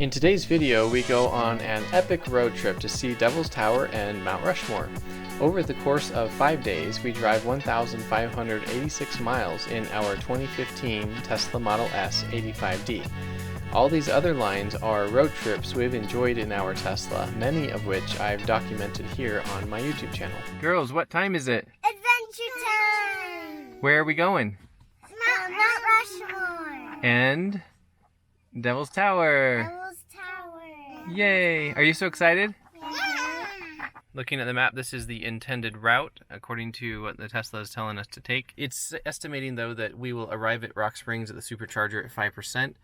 In today's video, we go on an epic road trip to see Devil's Tower and Mount Rushmore. Over the course of 5 days, we drive 1,586 miles in our 2015 Tesla Model S 85D. All these other lines are road trips we've enjoyed in our Tesla, many of which I've documented here on my YouTube channel. Girls, what time is it? Adventure time! Where are we going? Mount Rushmore! And Devil's Tower! Devil's Tower! Yay! Are you so excited? Yeah! Looking at the map, this is the intended route, according to what the Tesla is telling us to take. It's estimating, though, that we will arrive at Rock Springs at the Supercharger at 5%,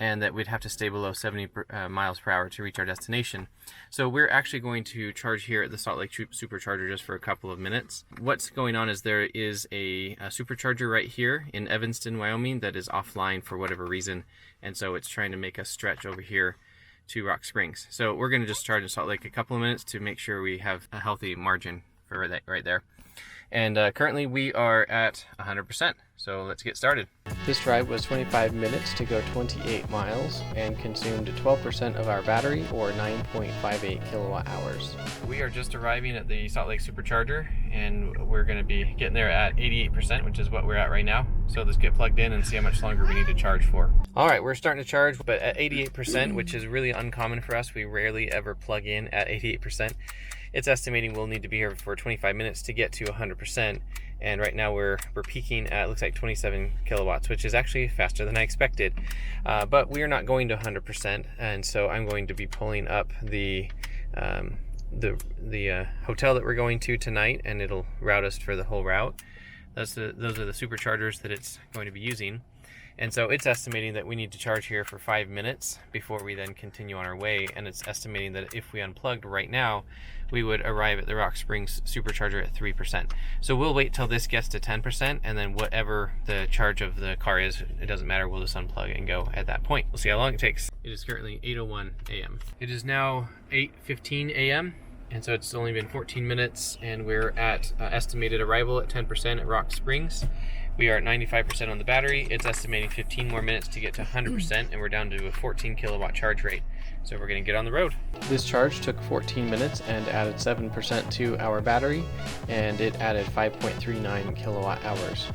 and that we'd have to stay below 70 miles per hour to reach our destination. So we're actually going to charge here at the Salt Lake Supercharger just for a couple of minutes. What's going on is there is a supercharger right here in Evanston, Wyoming that is offline for whatever reason, and so it's trying to make us stretch over here to Rock Springs. So we're going to just charge in Salt Lake a couple of minutes to make sure we have a healthy margin for that right there. And currently we are at 100%, so let's get started. This drive was 25 minutes to go 28 miles and consumed 12% of our battery, or 9.58 kilowatt hours. We are just arriving at the Salt Lake Supercharger, and we're going to be getting there at 88%, which is what we're at right now. So let's get plugged in and see how much longer we need to charge for. Alright, we're starting to charge, but at 88%, which is really uncommon for us. We rarely ever plug in at 88%. It's estimating we'll need to be here for 25 minutes to get to 100%, and right now we're peaking at, looks like 27 kilowatts, which is actually faster than I expected. But we are not going to 100%, and so I'm going to be pulling up the hotel that we're going to tonight, and it'll route us for the whole route. Those are the superchargers that it's going to be using. And so it's estimating that we need to charge here for 5 minutes before we then continue on our way. And it's estimating that if we unplugged right now, we would arrive at the Rock Springs Supercharger at 3%. So we'll wait till this gets to 10%, and then whatever the charge of the car is, it doesn't matter, we'll just unplug and go at that point. We'll see how long it takes. It is currently 8:01 a.m. It is now 8:15 a.m. and so it's only been 14 minutes, and we're at estimated arrival at 10% at Rock Springs. We are at 95% on the battery. It's estimating 15 more minutes to get to 100%, and we're down to a 14 kilowatt charge rate. So we're going to get on the road. This charge took 14 minutes and added 7% to our battery, and it added 5.39 kilowatt hours.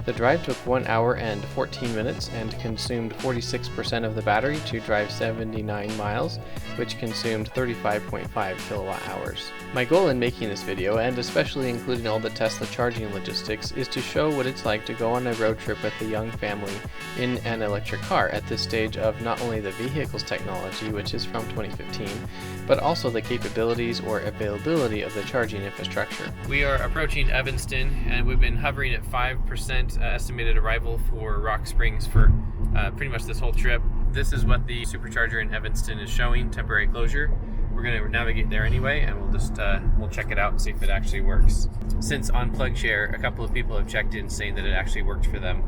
The drive took 1 hour and 14 minutes and consumed 46% of the battery to drive 79 miles, which consumed 35.5 kilowatt hours. My goal in making this video, and especially including all the Tesla charging logistics, is to show what it's like to go on a road trip with a young family in an electric car at this stage of not only the vehicle's technology, which is from 2015, but also the capabilities or availability of the charging infrastructure. We are approaching Evanston, and we've been hovering at 5% estimated arrival for Rock Springs for pretty much this whole trip. This is what the supercharger in Evanston is showing, temporary closure. We're going to navigate there anyway, and we'll just we'll check it out and see if it actually works. Since on PlugShare, a couple of people have checked in saying that it actually worked for them.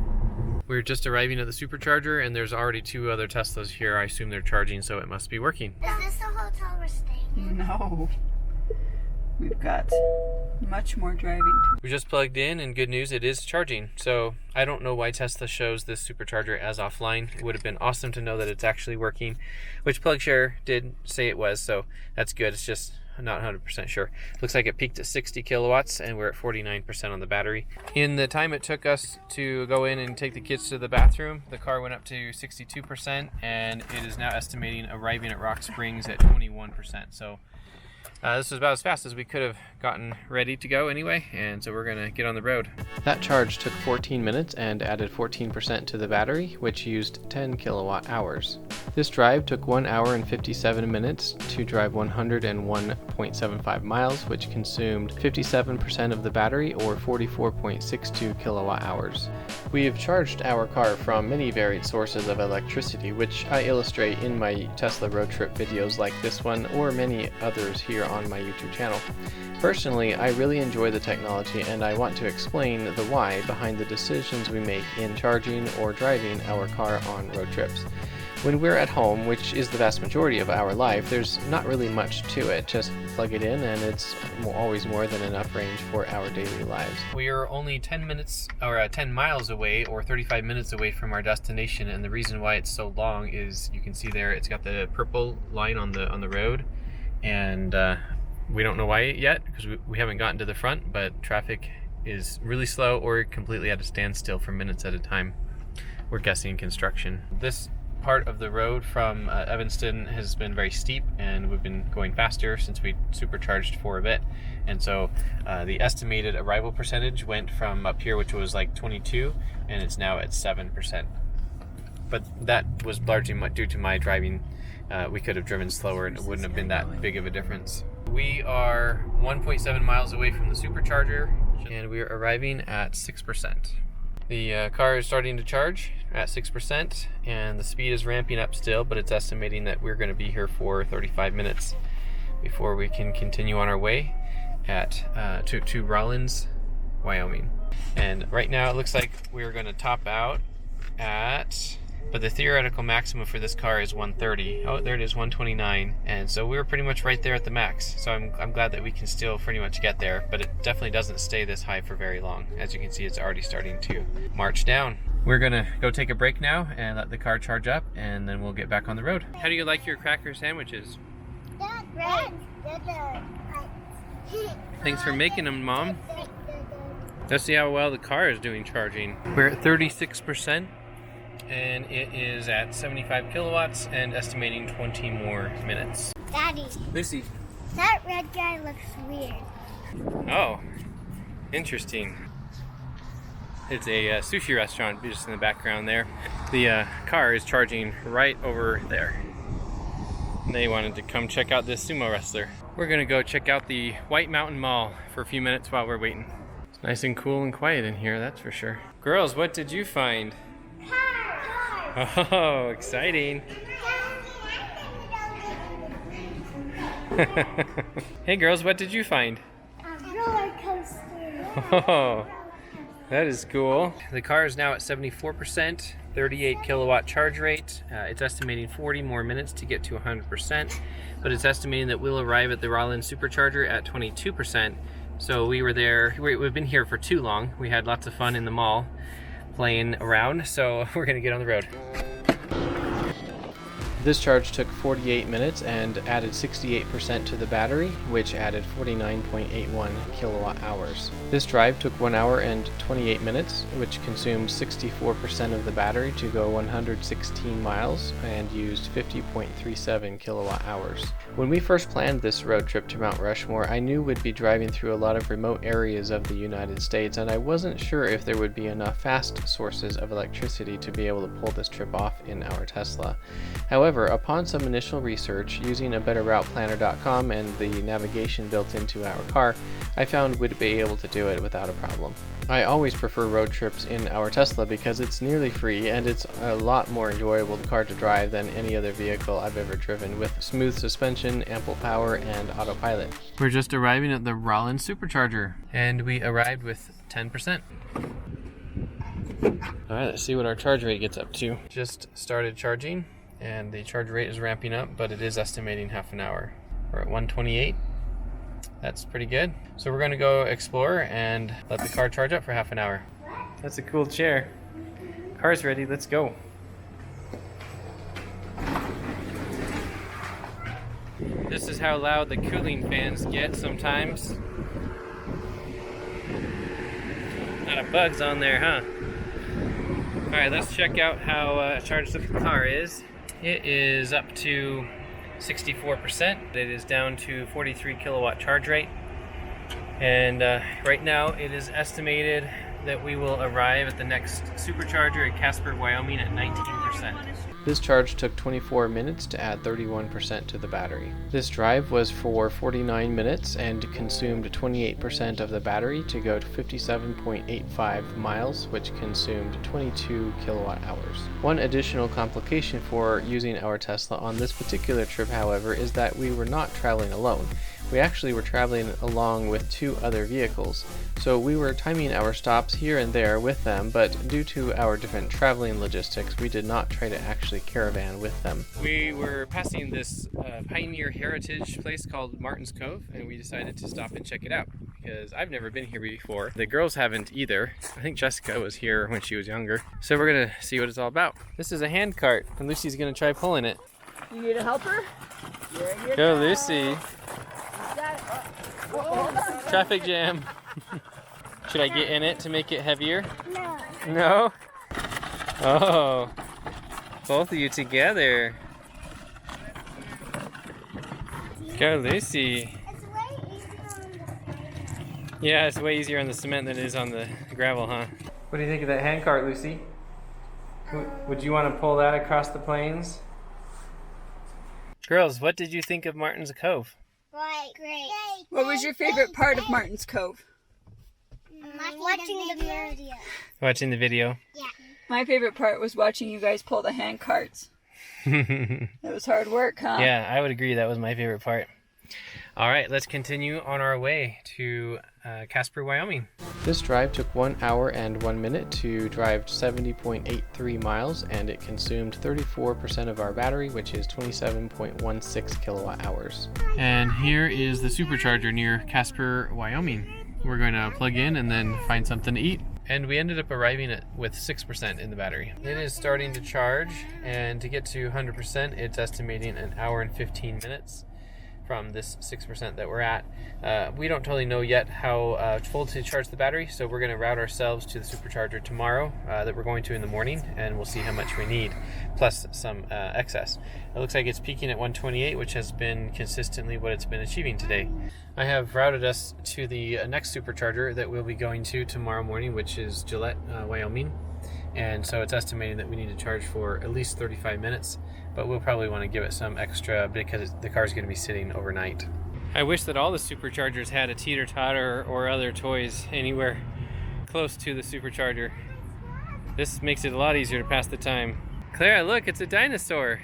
We're just arriving at the supercharger, and there's already 2 other Teslas here. I assume they're charging, so it must be working. Is this the hotel we're staying in? No. We've got much more driving to do. We just plugged in, and good news, it is charging. So I don't know why Tesla shows this supercharger as offline. It would have been awesome to know that it's actually working, which PlugShare did say it was, so that's good. It's just not 100% sure. Looks like it peaked at 60 kilowatts, and we're at 49% on the battery. In the time it took us to go in and take the kids to the bathroom, the car went up to 62%, and it is now estimating arriving at Rock Springs at 21%. So this was about as fast as we could have gotten ready to go anyway, and so we're going to get on the road. That charge took 14 minutes and added 14% to the battery, which used 10 kilowatt hours. This drive took 1 hour and 57 minutes to drive 101.75 miles, which consumed 57% of the battery, or 44.62 kilowatt hours. We have charged our car from many varied sources of electricity, which I illustrate in my Tesla road trip videos like this one, or many others here on my YouTube channel. Personally, I really enjoy the technology, and I want to explain the why behind the decisions we make in charging or driving our car on road trips. When we're at home, which is the vast majority of our life, there's not really much to it. Just plug it in and it's always more than enough range for our daily lives. We are only 10 miles away or 35 minutes away from our destination, and the reason why it's so long is you can see there it's got the purple line on the road, and we don't know why yet because we haven't gotten to the front, but traffic is really slow or completely at a standstill for minutes at a time. We're guessing construction. This part of the road from Evanston has been very steep, and we've been going faster since we supercharged for a bit, and so the estimated arrival percentage went from up here, which was like 22, and it's now at 7%. But that was largely due to my driving. We could have driven slower and it wouldn't have been that big of a difference. We are 1.7 miles away from the supercharger, and we are arriving at 6%. The car is starting to charge at 6%, and the speed is ramping up still, but it's estimating that we're going to be here for 35 minutes before we can continue on our way to Rawlins, Wyoming. And right now it looks like we're going to top out but the theoretical maximum for this car is 130. Oh, there it is, 129. And so we're pretty much right there at the max. So I'm glad that we can still pretty much get there, but it definitely doesn't stay this high for very long. As you can see, it's already starting to march down. We're gonna go take a break now and let the car charge up, and then we'll get back on the road. How do you like your cracker sandwiches? Thanks for making them, Mom. Let's see how well the car is doing charging. We're at 36%. And it is at 75 kilowatts and estimating 20 more minutes. Daddy, Lucy. that red guy looks weird. Oh, interesting. It's a sushi restaurant just in the background there. The car is charging right over there. And they wanted to come check out this sumo wrestler. We're gonna go check out the White Mountain Mall for a few minutes while we're waiting. It's nice and cool and quiet in here, that's for sure. Girls, what did you find? Oh, exciting. Hey girls, what did you find? A roller coaster. Oh, that is cool. The car is now at 74%, 38 kilowatt charge rate. It's estimating 40 more minutes to get to 100%, but it's estimating that we'll arrive at the Rawlins supercharger at 22%. So we've been here for too long. We had lots of fun in the mall playing around, so we're gonna get on the road. This charge took 48 minutes and added 68% to the battery, which added 49.81 kilowatt hours. This drive took 1 hour and 28 minutes, which consumed 64% of the battery to go 116 miles and used 50.37 kilowatt hours. When we first planned this road trip to Mount Rushmore, I knew we'd be driving through a lot of remote areas of the United States, and I wasn't sure if there would be enough fast sources of electricity to be able to pull this trip off in our Tesla. However, upon some initial research using a betterrouteplanner.com and the navigation built into our car, I found we'd be able to do it without a problem. I always prefer road trips in our Tesla because it's nearly free and it's a lot more enjoyable car to drive than any other vehicle I've ever driven, with smooth suspension, ample power, and autopilot. We're just arriving at the Rawlins supercharger, and we arrived with 10%. Alright, let's see what our charge rate gets up to. Just started charging, and the charge rate is ramping up, but it is estimating half an hour. We're at 128. That's pretty good. So we're going to go explore and let the car charge up for half an hour. That's a cool chair. Car's ready, let's go. This is how loud the cooling fans get sometimes. A lot of bugs on there, huh? Alright, let's check out how charged up the car is. It is up to 64%. It is down to 43 kilowatt charge rate. And right now it is estimated that we will arrive at the next supercharger at Casper, Wyoming at 19%. This charge took 24 minutes to add 31% to the battery. This drive was for 49 minutes and consumed 28% of the battery to go to 57.85 miles, which consumed 22 kilowatt hours. One additional complication for using our Tesla on this particular trip, however, is that we were not traveling alone. we actually were traveling along with 2 other vehicles. So we were timing our stops here and there with them, but due to our different traveling logistics, we did not try to actually caravan with them. We were passing this pioneer heritage place called Martin's Cove, and we decided to stop and check it out because I've never been here before. The girls haven't either. I think Jessica was here when she was younger. So we're gonna see what it's all about. This is a hand cart, and Lucy's gonna try pulling it. You need a helper? There you Go, Lucy. Oh, Traffic jam. Should I get in it to make it heavier? No. No? Oh. Both of you together. Go, Lucy. It's way easier on the... Yeah, it's way easier on the cement than it is on the gravel, huh? What do you think of that hand cart, Lucy? Would you want to pull that across the plains? Girls, what did you think of Martin's Cove? Great. what was your favorite part of Martin's Cove? Watching the video. Watching the video? Yeah. My favorite part was watching you guys pull the hand carts. It was hard work, huh? Yeah, I would agree. That was my favorite part. All right, let's continue on our way to Casper, Wyoming. This drive took 1 hour and 1 minute to drive 70.83 miles, and it consumed 34% of our battery, which is 27.16 kilowatt hours. And here is the supercharger near Casper, Wyoming. We're going to plug in and then find something to eat. And we ended up arriving with 6% in the battery. It is starting to charge, and to get to 100%, it's estimating an hour and 15 minutes from this 6% that we're at. We don't totally know yet how full to charge the battery, so we're going to route ourselves to the supercharger tomorrow that we're going to in the morning, and we'll see how much we need, plus some excess. It looks like it's peaking at 128, which has been consistently what it's been achieving today. I have routed us to the next supercharger that we'll be going to tomorrow morning, which is Gillette, Wyoming. And so it's estimating that we need to charge for at least 35 minutes, but we'll probably want to give it some extra because the car's going to be sitting overnight. I wish that all the superchargers had a teeter-totter or other toys anywhere close to the supercharger. This makes it a lot easier to pass the time. Clara, look, it's a dinosaur.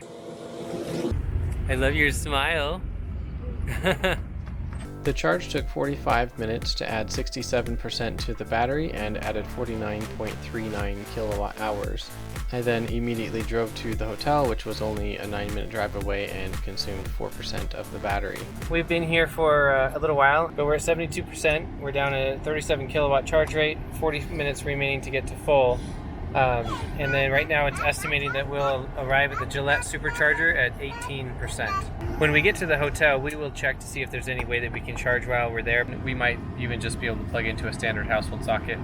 I love your smile. The charge took 45 minutes to add 67% to the battery and added 49.39 kilowatt hours. I then immediately drove to the hotel, which was only a 9-minute drive away and consumed 4% of the battery. We've been here for a little while, but we're at 72%. We're down at 37 kilowatt charge rate, 40 minutes remaining to get to full. And then right now it's estimating that we'll arrive at the Gillette supercharger at 18%. When we get to the hotel, we will check to see if there's any way that we can charge while we're there. We might even just be able to plug into a standard household socket.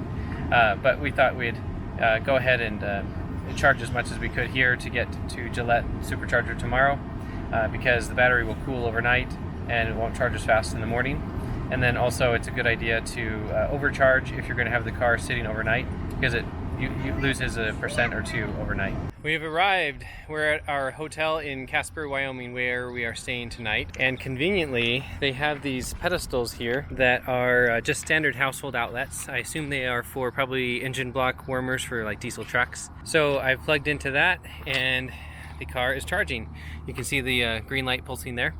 But we thought we'd go ahead and charge as much as we could here to get to Gillette supercharger tomorrow because the battery will cool overnight and it won't charge as fast in the morning. And then also it's a good idea to overcharge if you're going to have the car sitting overnight because it loses a percent or two overnight. We have arrived. We're at our hotel in Casper, Wyoming, where we are staying tonight. And conveniently, they have these pedestals here that are just standard household outlets. I assume they are for probably engine block warmers for like diesel trucks. So I've plugged into that and the car is charging. You can see the green light pulsing there.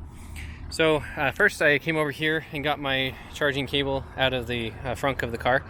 So first I came over here and got my charging cable out of the frunk of the car,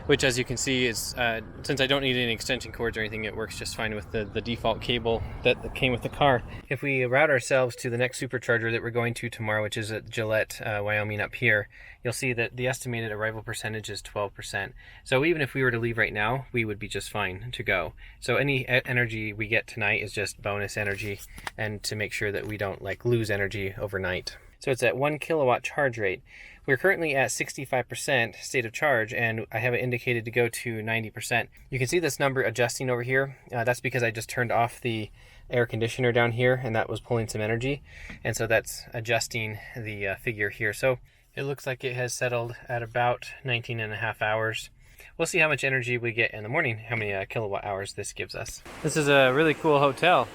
which as you can see is, since I don't need any extension cords or anything, it works just fine with the default cable that came with the car. If we route ourselves to the next supercharger that we're going to tomorrow, which is at Gillette, Wyoming up here, you'll see that the estimated arrival percentage is 12%. So even if we were to leave right now, we would be just fine to go. So any energy we get tonight is just bonus energy, and to make sure that we don't like lose energy overnight. So it's at 1 kilowatt charge rate. We're currently at 65% state of charge, and I have it indicated to go to 90%. You can see this number adjusting over here. That's because I just turned off the air conditioner down here, and that was pulling some energy. And so that's adjusting the figure here. So it looks like it has settled at about 19.5 hours. We'll see how much energy we get in the morning, how many kilowatt hours this gives us. This is a really cool hotel.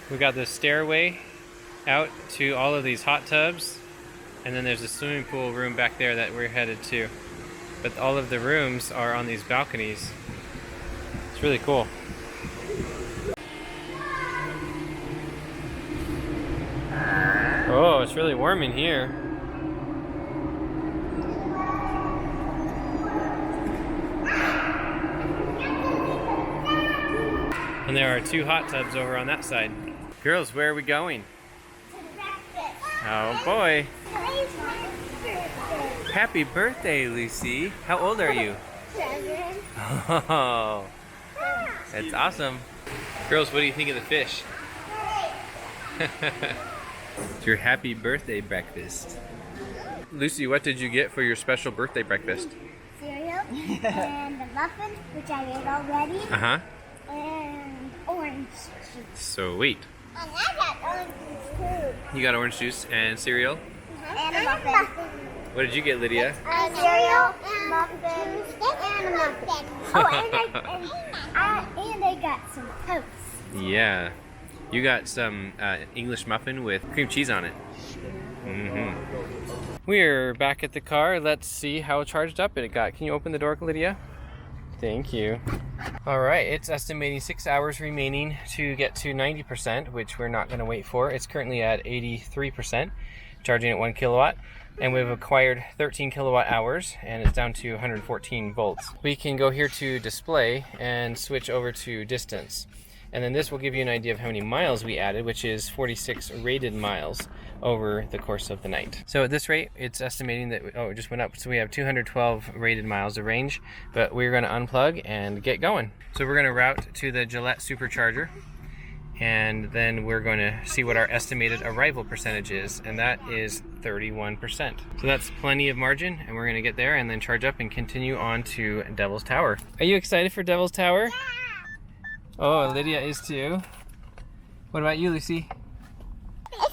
We got this stairway out to all of these hot tubs, and then there's a swimming pool room back there that we're headed to. But all of the rooms are on these balconies. It's really cool. Oh, it's really warm in here. And there are 2 hot tubs over on that side. Girls, where are we going? Oh boy. Happy birthday, Lucy. How old are you? 7. Oh, that's awesome. Girls, what do you think of the fish? It's your happy birthday breakfast. Lucy, what did you get for your special birthday breakfast? Cereal and the muffin, which I ate already. Uh-huh. And orange juice. Sweet. And I got orange juice too. You got orange juice and cereal? And a muffin. What did you get, Lydia? Cereal, muffin, and a muffin. Oh, and I got some toast. Yeah. You got some English muffin with cream cheese on it. We're back at the car. Let's see how charged up it got. Can you open the door, Lydia? Thank you. All right, it's estimating 6 hours remaining to get to 90%, which we're not going to wait for. It's currently at 83%, charging at 1 kilowatt. And we've acquired 13 kilowatt hours, and it's down to 114 volts. We can go here to display and switch over to distance. And then this will give you an idea of how many miles we added, which is 46 rated miles over the course of the night. So at this rate, it's estimating that, it just went up. So we have 212 rated miles of range, but we're gonna unplug and get going. So we're gonna route to the Gillette Supercharger, and then we're going to see what our estimated arrival percentage is, and that is 31%. So that's plenty of margin, and we're going to get there and then charge up and continue on to Devil's Tower. Are you excited for Devil's Tower? Oh, Lydia is too. What about you, Lucy?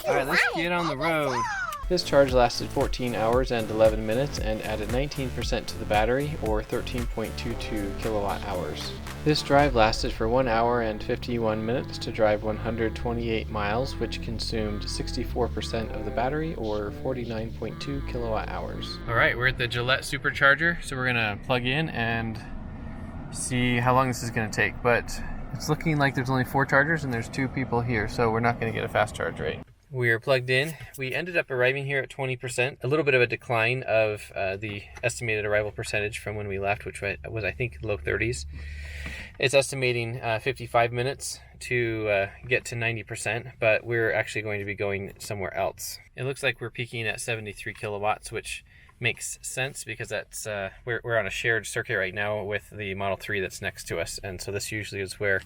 All right, let's get on the road. This charge lasted 14 hours and 11 minutes and added 19% to the battery, or 13.22 kilowatt hours. This drive lasted for 1 hour and 51 minutes to drive 128 miles, which consumed 64% of the battery, or 49.2 kilowatt hours. All right, we're at the Gillette Supercharger, so we're gonna plug in and see how long this is gonna take. But it's looking like there's only 4 chargers and there's 2 people here, so we're not gonna get a fast charge rate. We are plugged in. We ended up arriving here at 20%, a little bit of a decline of the estimated arrival percentage from when we left, which was I think low 30s. It's estimating 55 minutes to get to 90%, but we're actually going to be going somewhere else. It looks like we're peaking at 73 kilowatts, which makes sense because that's we're on a shared circuit right now with the Model 3 that's next to us, and so this usually is where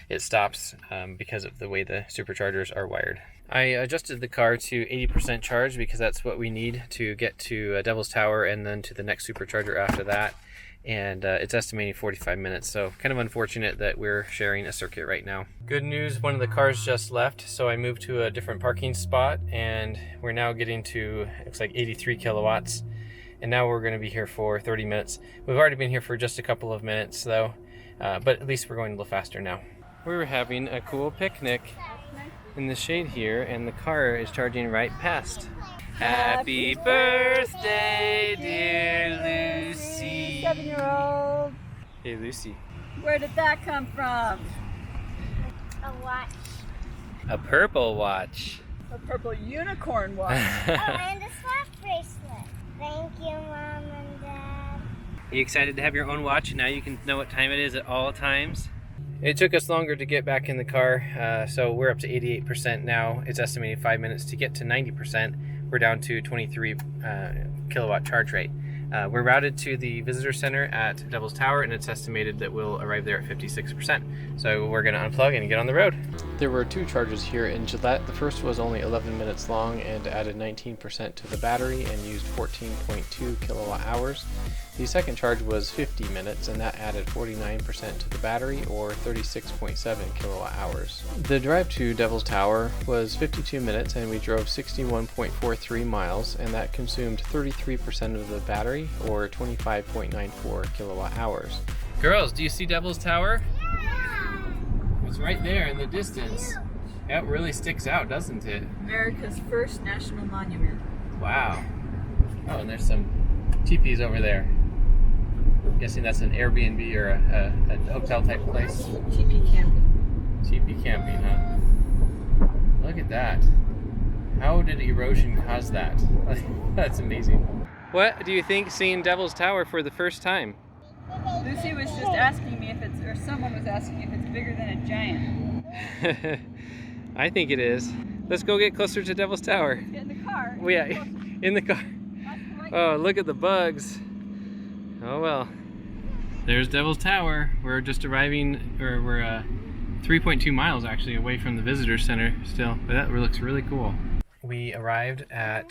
it stops because of the way the superchargers are wired. I adjusted the car to 80% charge because that's what we need to get to Devil's Tower and then to the next supercharger after that. And it's estimating 45 minutes, so kind of unfortunate that we're sharing a circuit right now. Good news, one of the cars just left, so I moved to a different parking spot, and we're now getting to, looks like 83 kilowatts, and now we're going to be here for 30 minutes. We've already been here for just a couple of minutes though, but at least we're going a little faster now. We're having a cool picnic in the shade here, and the car is charging right past. Happy birthday, dear Lucy. 7-year-old. Hey, Lucy. Where did that come from? A watch. A purple watch. A purple unicorn watch. Oh, and a sock bracelet. Thank you, Mom and Dad. Are you excited to have your own watch? Now you can know what time it is at all times. It took us longer to get back in the car, so we're up to 88% now. It's estimated 5 minutes to get to 90%. We're down to 23 kilowatt charge rate. We're routed to the visitor center at Devil's Tower, and it's estimated that we'll arrive there at 56%. So we're going to unplug and get on the road. There were 2 charges here in Gillette. The first was only 11 minutes long and added 19% to the battery and used 14.2 kilowatt hours. The second charge was 50 minutes, and that added 49% to the battery, or 36.7 kilowatt hours. The drive to Devil's Tower was 52 minutes, and we drove 61.43 miles, and that consumed 33% of the battery, or 25.94 kilowatt hours. Girls, do you see Devil's Tower? Yeah. It's right there in the distance. That really sticks out, doesn't it? America's first national monument. Wow. Oh, and there's some teepees over there. I'm guessing that's an Airbnb or a hotel type place. Teepee camping. Teepee camping, huh? Look at that. How did erosion cause that? That's amazing. What do you think seeing Devil's Tower for the first time? Lucy was just asking me if it's, or someone was asking if it's bigger than a giant. I think it is. Let's go get closer to Devil's Tower. Get in the car. Oh, yeah, in the car. Oh, look at the bugs. Oh well. There's Devil's Tower. We're just arriving, or we're 3.2 miles actually away from the visitor center still, but that looks really cool. We arrived at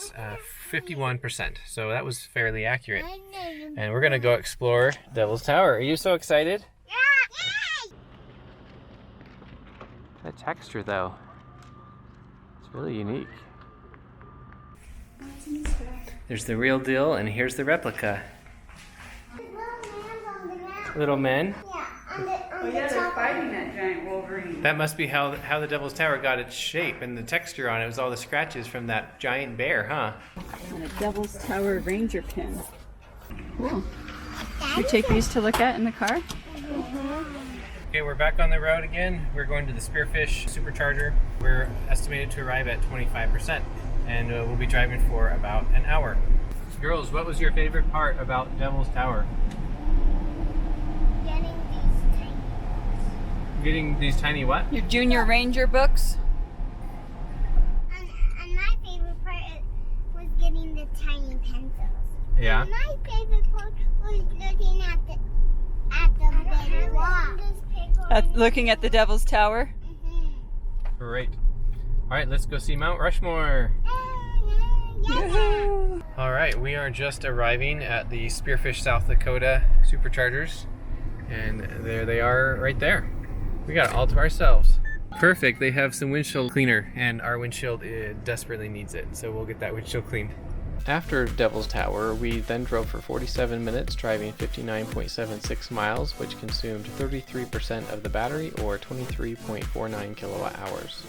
51%, so that was fairly accurate. And we're gonna go explore Devil's Tower. Are you so excited? Yeah. That texture though, it's really unique. There's the real deal, and here's the replica. Little men? Yeah, Oh yeah, they're fighting that giant Wolverine. That must be how the Devil's Tower got its shape, and the texture on it was all the scratches from that giant bear, huh? And a Devil's Tower Ranger pin. Cool. You take these to look at in the car? Okay, we're back on the road again. We're going to the Spearfish Supercharger. We're estimated to arrive at 25%, and we'll be driving for about an hour. Girls, what was your favorite part about Devil's Tower? Getting these tiny what? Your Junior Ranger books? And my favorite part was getting the tiny pencils. Yeah. And my favorite part was looking at the big wall. Looking at the Devil's Tower? Great. All right, let's go see Mount Rushmore. Yoo-hoo. All right, we are just arriving at the Spearfish South Dakota Superchargers, and there they are right there. We got it all to ourselves. Perfect, they have some windshield cleaner, and our windshield desperately needs it, so we'll get that windshield cleaned. After Devil's Tower, we then drove for 47 minutes, driving 59.76 miles, which consumed 33% of the battery, or 23.49 kilowatt hours.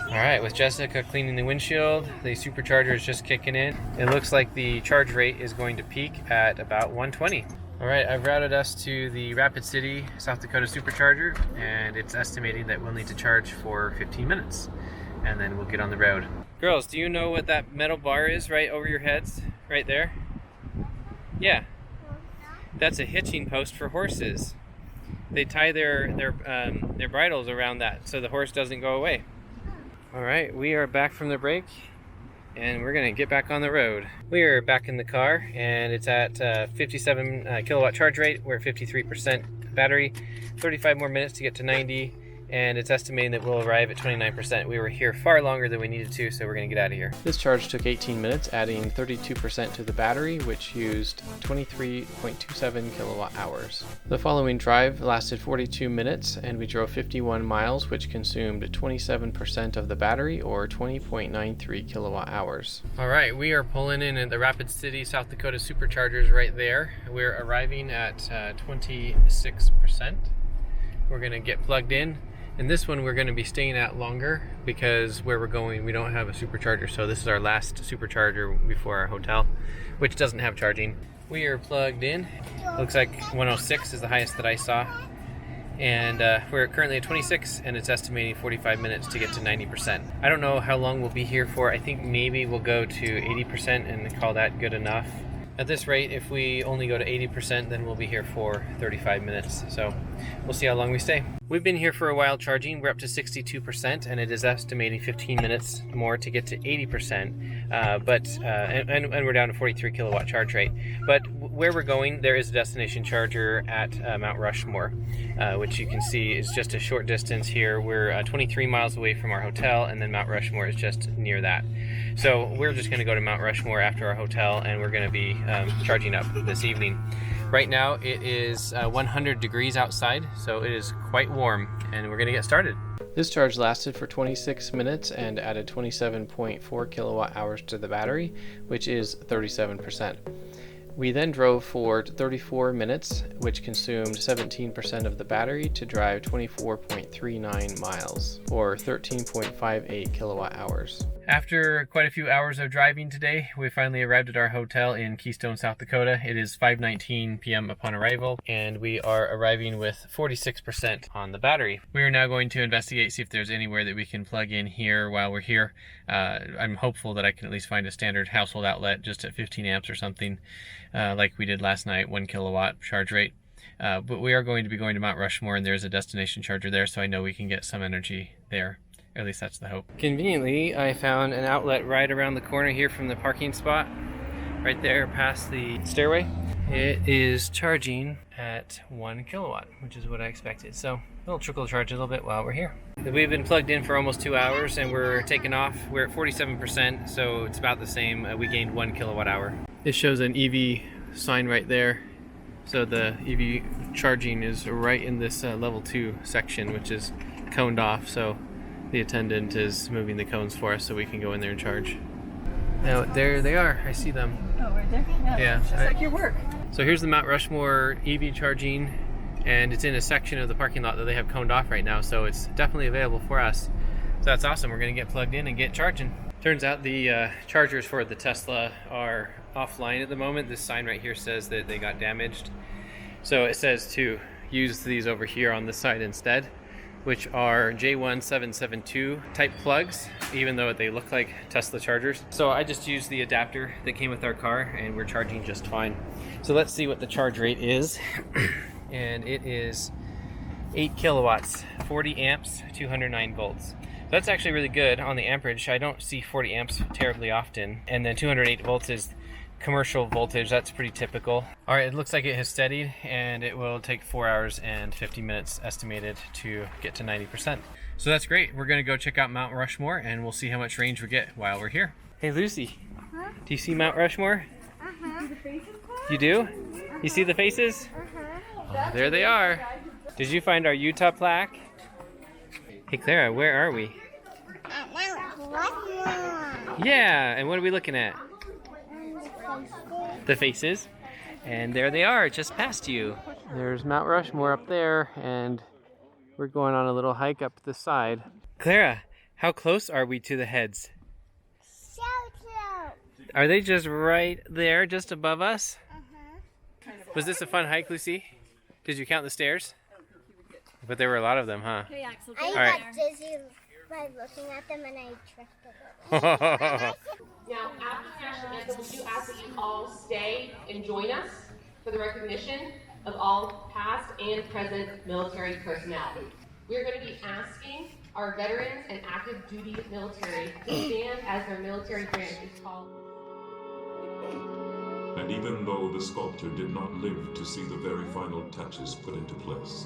All right, with Jessica cleaning the windshield, the supercharger is just kicking in. It looks like the charge rate is going to peak at about 120. All right, I've routed us to the Rapid City, South Dakota Supercharger, and it's estimating that we'll need to charge for 15 minutes, and then we'll get on the road. Girls, do you know what that metal bar is right over your heads, right there? Yeah, that's a hitching post for horses. They tie their bridles around that so the horse doesn't go away. All right, we are back from the break, and we're gonna get back on the road. We are back in the car, and it's at 57 kilowatt charge rate. We're at 53% battery, 35 more minutes to get to 90, and it's estimating that we'll arrive at 29%. We were here far longer than we needed to, so we're gonna get out of here. This charge took 18 minutes, adding 32% to the battery, which used 23.27 kilowatt hours. The following drive lasted 42 minutes, and we drove 51 miles, which consumed 27% of the battery, or 20.93 kilowatt hours. All right, we are pulling in at the Rapid City, South Dakota Superchargers right there. We're arriving at 26%. We're gonna get plugged in. And this one we're going to be staying at longer because where we're going we don't have a supercharger, so this is our last supercharger before our hotel, which doesn't have charging. We are plugged in. Looks like 106 is the highest that I saw, and we're currently at 26, and it's estimating 45 minutes to get to 90%. I don't know how long we'll be here for. I think maybe we'll go to 80% and call that good enough. At this rate, if we only go to 80%, then we'll be here for 35 minutes. So we'll see how long we stay. We've been here for a while charging. We're up to 62%, and it is estimating 15 minutes more to get to 80%. And we're down to 43 kilowatt charge rate. But where we're going, there is a destination charger at Mount Rushmore, which you can see is just a short distance here. We're 23 miles away from our hotel, and then Mount Rushmore is just near that. So we're just going to go to Mount Rushmore after our hotel, and we're going to be charging up this evening. Right now it is 100 degrees outside, so it is quite warm, and we're going to get started. This charge lasted for 26 minutes and added 27.4 kilowatt hours to the battery, which is 37%. We then drove for 34 minutes, which consumed 17% of the battery to drive 24.39 miles, or 13.58 kilowatt hours. After quite a few hours of driving today, we finally arrived at our hotel in Keystone, South Dakota. It is 5:19 p.m. upon arrival, and we are arriving with 46% on the battery. We are now going to investigate, see if there's anywhere that we can plug in here while we're here. I'm hopeful that I can at least find a standard household outlet just at 15 amps or something, like we did last night, 1 kilowatt charge rate. But we are going to be going to Mount Rushmore, and there's a destination charger there, so I know we can get some energy there. Or at least that's the hope. Conveniently, I found an outlet right around the corner here from the parking spot, right there past the stairway. It is charging at 1 kilowatt, which is what I expected. So it'll trickle charge a little bit while we're here. We've been plugged in for almost 2 hours and we're taking off. We're at 47%, so it's about the same. We gained 1 kilowatt hour. This shows an EV sign right there. So the EV charging is right in this level 2 section, which is coned off. So the attendant is moving the cones for us so we can go in there and charge. Now there they are. I see them. Oh, right there? Yeah. It's just like your work. So here's the Mount Rushmore EV charging, and it's in a section of the parking lot that they have coned off right now, so it's definitely available for us. So that's awesome. We're going to get plugged in and get charging. Turns out the chargers for the Tesla are offline at the moment. This sign right here says that they got damaged. So it says to use these over here on this side instead, which are J1772 type plugs, even though they look like Tesla chargers. So I just used the adapter that came with our car and we're charging just fine. So let's see what the charge rate is. And it is 8 kilowatts, 40 amps, 209 volts. That's actually really good on the amperage. I don't see 40 amps terribly often. And then 208 volts is commercial voltage. That's pretty typical. All right, it looks like it has steadied and it will take 4 hours and 50 minutes estimated to get to 90%. So that's great. We're gonna go check out Mount Rushmore and we'll see how much range we get while we're here. Hey Lucy, Huh? do you see Mount Rushmore? Uh-huh. You do? You see the faces? Uh-huh. There they are. Did you find our Utah plaque? Hey Clara, where are we? At Mount Rushmore. Yeah, and what are we looking at? The faces. And there they are, just past you. There's Mount Rushmore up there, and we're going on a little hike up the side. Clara, how close are we to the heads? So close. Are they just right there, just above us? Uh-huh. Was this a fun hike, Lucy? Did you count the stairs? But there were a lot of them, huh? Hey, Axel, I All right. got dizzy by looking at them and I tripped a little. Now, after National Anthem, we do ask that you all stay and join us for the recognition of all past and present military personnel. We're going to be asking our veterans and active duty military to stand as their military branch is called. And even though the sculptor did not live to see the very final touches put into place,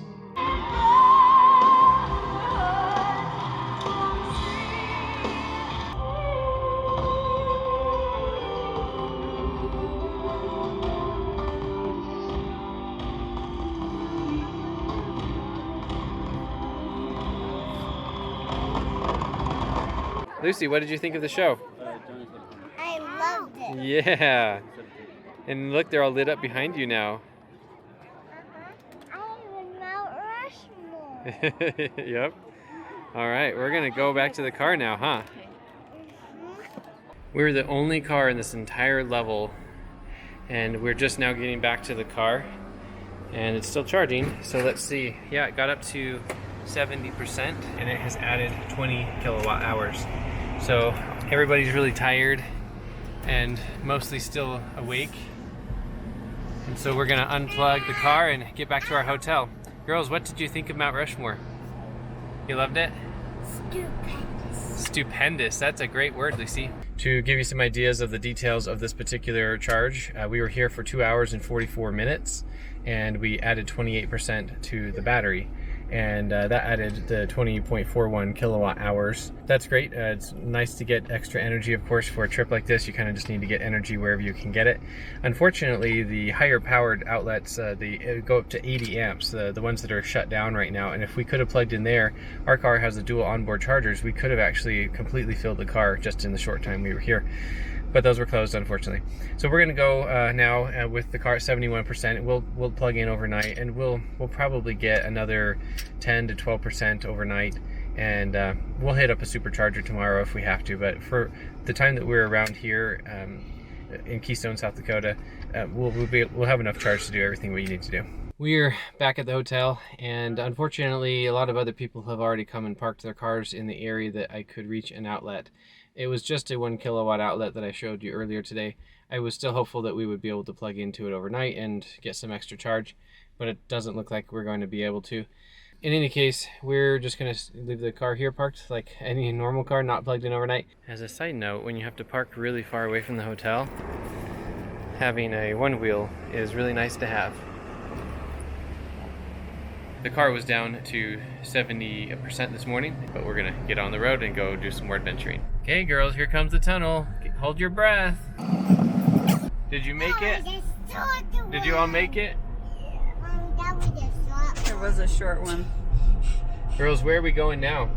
Lucy, what did you think of the show? I loved it. Yeah. And look, they're all lit up behind you now. I even Mount Rushmore. Yep. All right, we're gonna go back to the car now, huh? We're the only car in this entire level, and we're just now getting back to the car, and it's still charging. So let's see. Yeah, it got up to 70%, and it has added 20 kilowatt hours. So everybody's really tired and mostly still awake. And so we're gonna unplug the car and get back to our hotel. Girls, what did you think of Mount Rushmore? You loved it? Stupendous. Stupendous. That's a great word, Lucy. To give you some ideas of the details of this particular charge, we were here for 2 hours and 44 minutes, and we added 28% to the battery. And that added the 20.41 kilowatt hours. That's great. It's nice to get extra energy, of course, for a trip like this. You kind of just need to get energy wherever you can get it. Unfortunately, the higher powered outlets, they go up to 80 amps, the ones that are shut down right now. And if we could have plugged in there, our car has the dual onboard chargers, we could have actually completely filled the car just in the short time we were here. But those were closed, unfortunately. So we're gonna go now with the car at 71%. We'll plug in overnight, and we'll probably get another 10 to 12% overnight, and we'll hit up a supercharger tomorrow if we have to. But for the time that we're around here in Keystone, South Dakota, we'll have enough charge to do everything we need to do. We're back at the hotel, and unfortunately, a lot of other people have already come and parked their cars in the area that I could reach an outlet. It was just a 1 kilowatt outlet that I showed you earlier today. I was still hopeful that we would be able to plug into it overnight and get some extra charge, but it doesn't look like we're going to be able to. In any case, we're just going to leave the car here parked like any normal car, not plugged in overnight. As a side note, when you have to park really far away from the hotel, having a one wheel is really nice to have. The car was down to 70% this morning, but we're gonna get on the road and go do some more adventuring. Okay, girls, here comes the tunnel. Hold your breath. Did you make it? Did you all make it? That was a short. There was a short one. Girls, where are we going now?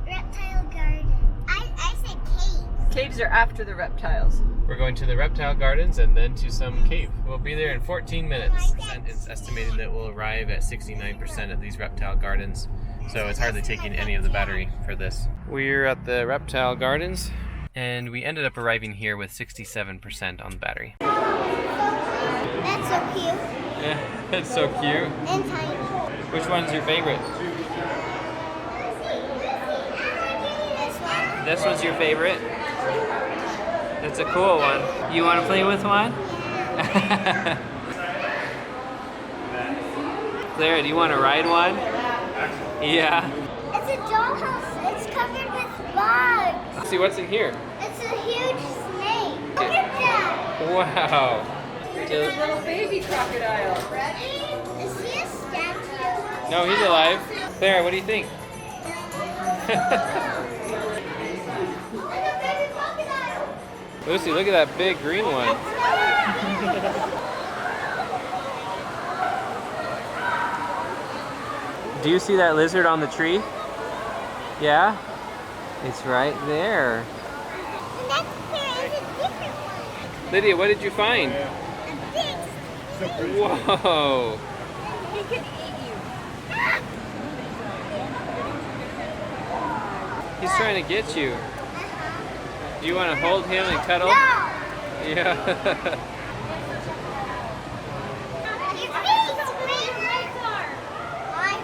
Reptile garden. I said cave. Caves are after the reptiles. We're going to the Reptile Gardens and then to some cave. We'll be there in 14 minutes. It's estimating that we'll arrive at 69% at these Reptile Gardens. So it's hardly taking any of the battery for this. We're at the Reptile Gardens and we ended up arriving here with 67% on the battery. That's so cute. Yeah, it's so cute. And tiny. Which one's your favorite? This one. This one's your favorite? It's a cool one. You want to play with one? Claire, do you want to ride one? Yeah. It's a dollhouse. It's covered with bugs. Let's see what's in here. It's a huge snake. Look at that. Wow. It's a little baby crocodile. Is he a statue? No, he's alive. Claire, what do you think? Lucy, look at that big green one. Do you see that lizard on the tree? Yeah? It's right there. The next pair is a different one. Lydia, what did you find? A big snake. Whoa. He can eat you. He's trying to get you. Do you want to hold him and cuddle? No. Yeah. Your face. My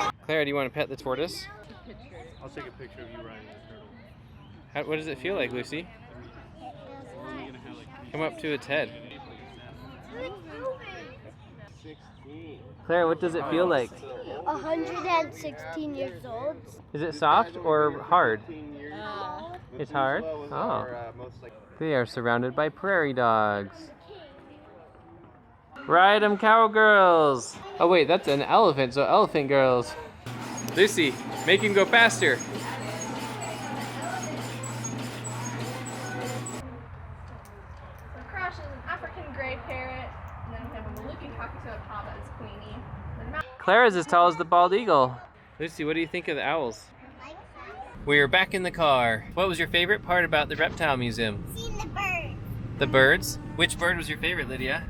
face. Claire, do you want to pet the tortoise? I'll take a picture of you riding the turtle. What does it feel like, Lucy? Come up to its head. Claire, what does it feel like? 116 years old. Is it soft or hard? It's hard? Oh. They are surrounded by prairie dogs. Ride 'em, cowgirls! Oh wait, that's an elephant, so elephant girls. Lucy, make him go faster. Crush is an African gray parrot, and then we have a Moluccan cockatoo up top that's Queenie. Clara's as tall as the bald eagle. Lucy, what do you think of the owls? We are back in the car. What was your favorite part about the Reptile Museum? Seeing the bird. The birds? Which bird was your favorite, Lydia?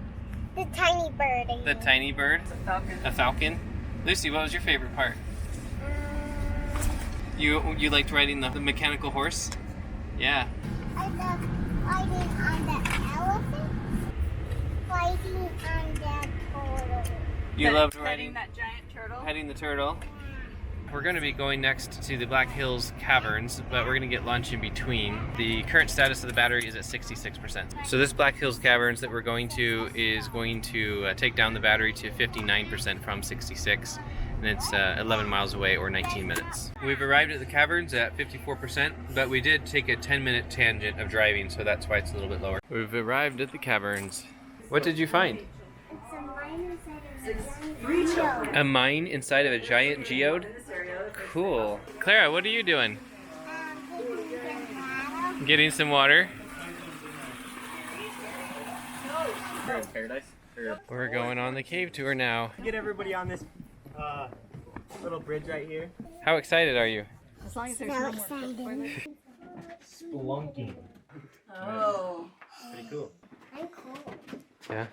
The tiny bird. The tiny bird? A falcon. Lucy, what was your favorite part? You liked riding the mechanical horse? Yeah. I love riding on the elephant. Riding on the turtle. You loved Petting riding that giant turtle. petting the turtle. We're going to be going next to the Black Hills Caverns, but we're going to get lunch in between. The current status of the battery is at 66%. So this Black Hills Caverns that we're going to is going to take down the battery to 59% from 66, and it's 11 miles away or 19 minutes. We've arrived at the Caverns at 54%, but we did take a 10-minute tangent of driving, so that's why it's a little bit lower. We've arrived at the Caverns. What did you find? It's a mine inside of a geode. A mine inside of a giant geode? Cool. Clara, what are you doing? Getting some water. We're in paradise. We're going on the cave tour now. Get everybody on this little bridge right here. How excited are you? As long as there's So no more exciting. Spelunking. Oh. Pretty cool. I'm cool. Yeah.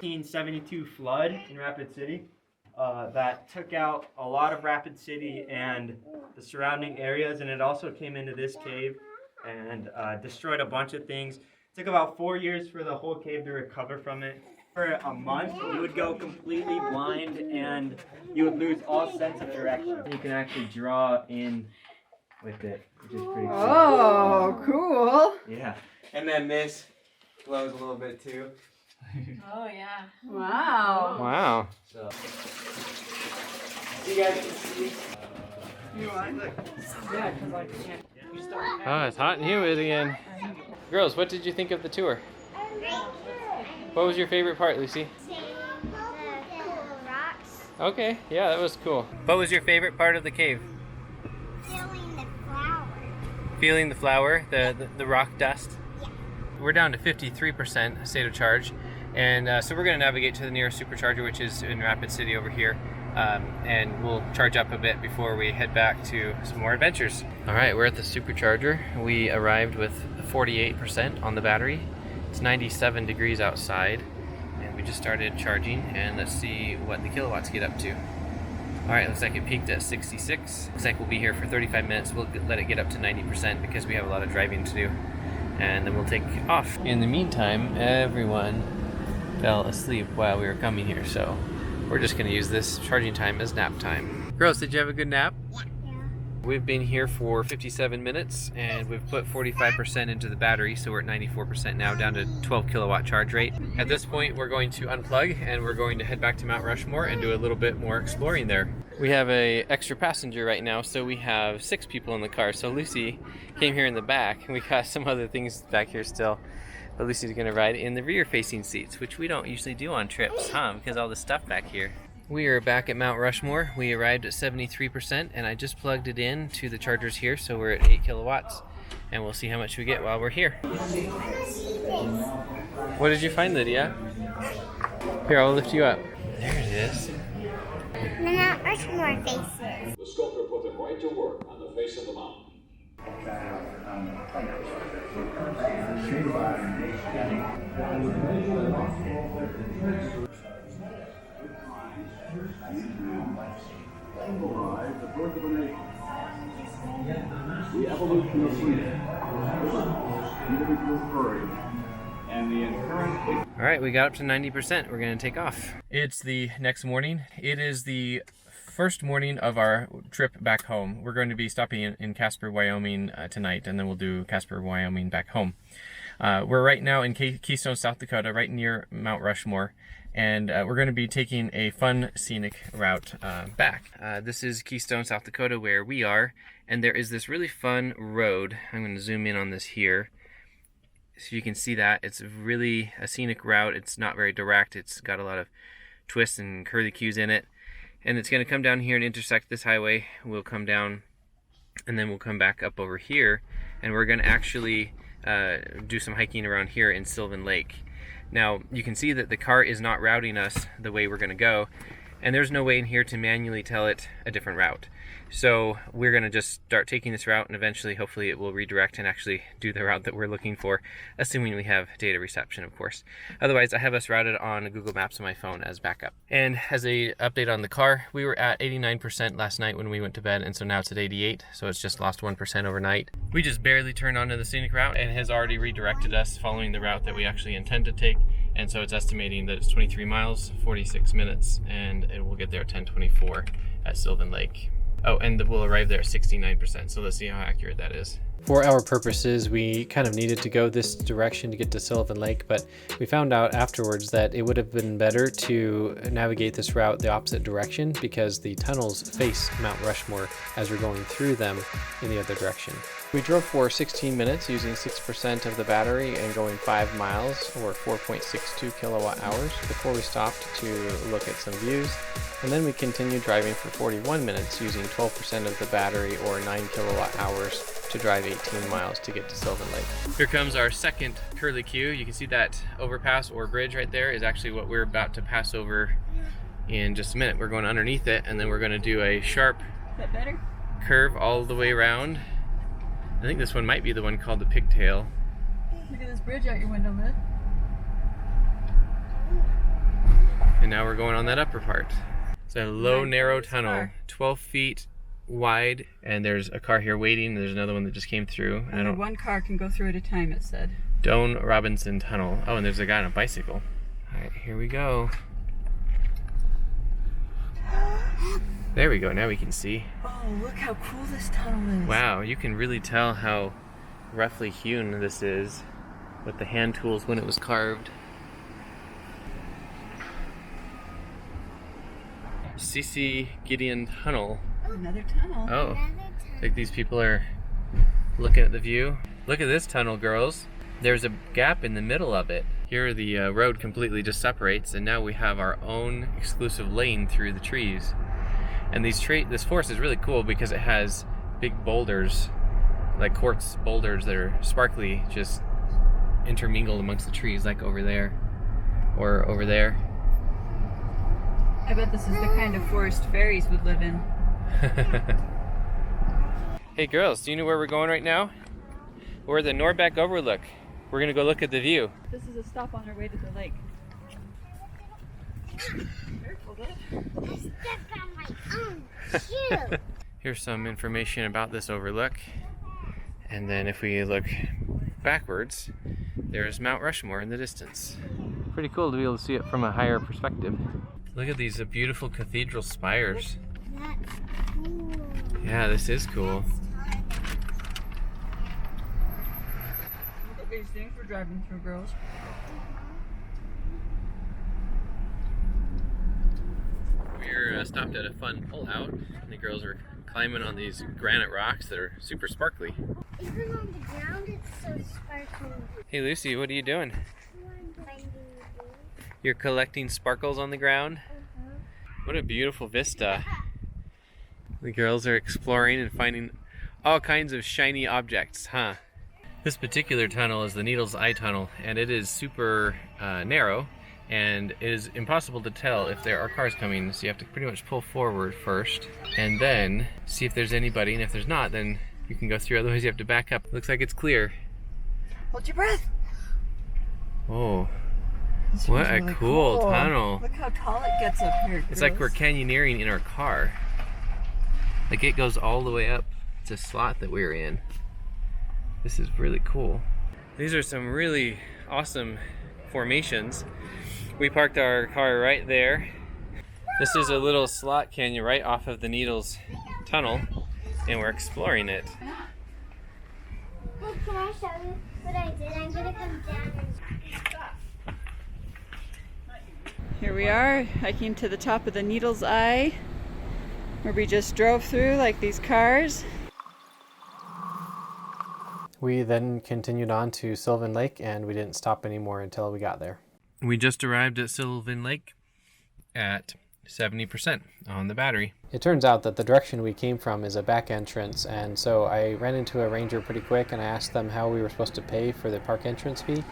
1972 flood in Rapid City that took out a lot of Rapid City and the surrounding areas, and it also came into this cave and destroyed a bunch of things. It took about 4 years for the whole cave to recover from it. For a month, you would go completely blind and you would lose all sense of direction. You can actually draw in with it, which is pretty cool. Oh, cool. Yeah. And then this glows a little bit too. Oh yeah. Wow. Wow. So you guys can see. Oh, it's hot and humid again. Girls, what did you think of the tour? What was your favorite part, Lucy? The cool rocks. Okay, yeah, that was cool. What was your favorite part of the cave? Feeling the flower. Feeling the flower, the rock dust? Yeah. We're down to 53% state of charge, and so we're going to navigate to the nearest supercharger, which is in Rapid City over here, and we'll charge up a bit before we head back to some more adventures. All right, we're at the supercharger. We arrived with 48% on the battery. It's 97 degrees outside, and we just started charging, and let's see what the kilowatts get up to. All right, looks like it peaked at 66. Looks like we'll be here for 35 minutes. We'll let it get up to 90% because we have a lot of driving to do, and then we'll take off. In the meantime, everyone fell asleep while we were coming here, so we're just gonna use this charging time as nap time. Girls, did you have a good nap? Yeah. We've been here for 57 minutes, and we've put 45% into the battery, so we're at 94% now, down to 12 kilowatt charge rate. At this point, we're going to unplug, and we're going to head back to Mount Rushmore and do a little bit more exploring there. We have a extra passenger right now, so we have 6 people in the car. So Lucy came here in the back, and we got some other things back here still. But Lucy's gonna ride in the rear-facing seats, which we don't usually do on trips, huh? Because all the stuff back here. We are back at Mount Rushmore. We arrived at 73%, and I just plugged it in to the chargers here, so we're at 8 kilowatts. And we'll see how much we get while we're here. What did you find, Lydia? Here, I'll lift you up. There it is. Mount Rushmore faces. The sculptor put them right to work on the face of the mountain. The birth of a nation. The evolution of freedom. Individual courage. And the inherent... All right, we got up to 90%. We're gonna take off. It's the next morning. It is the first morning of our trip back home. We're going to be stopping in Casper, Wyoming tonight, and then we'll do Casper, Wyoming back home. We're right now in Keystone, South Dakota, right near Mount Rushmore, and we're going to be taking a fun scenic route back. This is Keystone, South Dakota, where we are, and there is this really fun road. I'm going to zoom in on this here so you can see that. It's really a scenic route. It's not very direct. It's got a lot of twists and curlicues in it. And it's going to come down here and intersect this highway. We'll come down, and then we'll come back up over here, and we're going to actually do some hiking around here in Sylvan Lake. Now, you can see that the car is not routing us the way we're going to go, and there's no way in here to manually tell it a different route. So we're going to just start taking this route, and eventually, hopefully, it will redirect and actually do the route that we're looking for, assuming we have data reception, of course. Otherwise, I have us routed on Google Maps on my phone as backup. And as a update on the car, we were at 89% last night when we went to bed, and so now it's at 88, so it's just lost 1% overnight. We just barely turned onto the scenic route and has already redirected us following the route that we actually intend to take. And so it's estimating that it's 23 miles, 46 minutes, and it will get there at 10:24 at Sylvan Lake. Oh, and we'll arrive there at 69%, so let's see how accurate that is. For our purposes, we kind of needed to go this direction to get to Sylvan Lake, but we found out afterwards that it would have been better to navigate this route the opposite direction because the tunnels face Mount Rushmore as we're going through them in the other direction. We drove for 16 minutes using 6% of the battery and going 5 miles or 4.62 kilowatt hours before we stopped to look at some views, and then we continued driving for 41 minutes using 12% of the battery or 9 kilowatt hours to drive 18 miles to get to Sylvan Lake. Here comes our second curlicue. You can see that overpass or bridge right there is actually what we're about to pass over in just a minute. We're going underneath it, and then we're going to do a sharp curve all the way around. I think this one might be the one called the Pigtail. Look at this bridge out your window, man. And now we're going on that upper part. It's a low, narrow tunnel, 12 feet wide, and there's a car here waiting. There's another one that just came through. Only one car can go through at a time, it said. Doane Robinson Tunnel. Oh, and there's a guy on a bicycle. All right, here we go. There we go, now we can see. Oh, look how cool this tunnel is. Wow, you can really tell how roughly hewn this is with the hand tools when it was carved. CC Gideon Tunnel. Oh, another tunnel. Oh, like these people are looking at the view. Look at this tunnel, girls. There's a gap in the middle of it. Here the road completely just separates, and now we have our own exclusive lane through the trees. And this forest is really cool because it has big boulders, like quartz boulders that are sparkly, just intermingled amongst the trees, like over there or over there. I bet this is the kind of forest fairies would live in. Hey girls, do you know where we're going right now? We're at the Norbeck Overlook. We're gonna go look at the view. This is a stop on our way to the lake. Careful, I stepped on my own shoe. Here's some information about this overlook. And then if we look backwards, there's Mount Rushmore in the distance. Pretty cool to be able to see it from a higher perspective. Look at these beautiful cathedral spires. That's cool. Yeah, this is cool. Look at these things we're driving through, girls. We're stopped at a fun pull-out, and the girls are climbing on these granite rocks that are super sparkly. Even on the ground, it's so sparkly. Hey Lucy, what are you doing? Finding the blue. You're collecting sparkles on the ground? What a beautiful vista. The girls are exploring and finding all kinds of shiny objects, huh? This particular tunnel is the Needle's Eye Tunnel, and it is super narrow, and it is impossible to tell if there are cars coming, so you have to pretty much pull forward first, and then see if there's anybody, and if there's not, then you can go through, otherwise you have to back up. Looks like it's clear. Hold your breath. Oh, This what one's a really cool tunnel. Look how tall it gets up here. It's like we're girls. canyoneering in our car. Like it goes all the way up to the slot that we're in. This is really cool. These are some really awesome formations. We parked our car right there. This is a little slot canyon right off of the Needles Tunnel, and we're exploring it. Hey, can I show you what I did? I'm gonna come down and Here we are, hiking to the top of the Needle's Eye, where we just drove through like these cars. We then continued on to Sylvan Lake, and we didn't stop anymore until we got there. We just arrived at Sylvan Lake at 70% on the battery. It turns out that the direction we came from is a back entrance, and so I ran into a ranger pretty quick and I asked them how we were supposed to pay for the park entrance fee,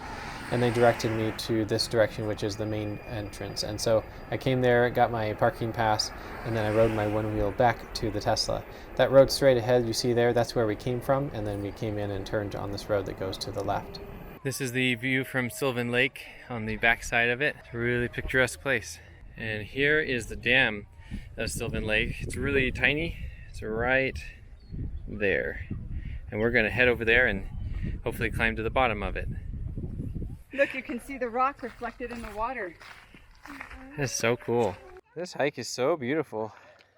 and they directed me to this direction, which is the main entrance. And so I came there, got my parking pass, and then I rode my one wheel back to the Tesla. That road straight ahead you see there, that's where we came from, and then we came in and turned on this road that goes to the left. This is the view from Sylvan Lake on the back side of it. It's a really picturesque place. And here is the dam of Sylvan Lake. It's really tiny. It's right there. And we're gonna head over there and hopefully climb to the bottom of it. Look, you can see the rock reflected in the water. That's so cool. This hike is so beautiful.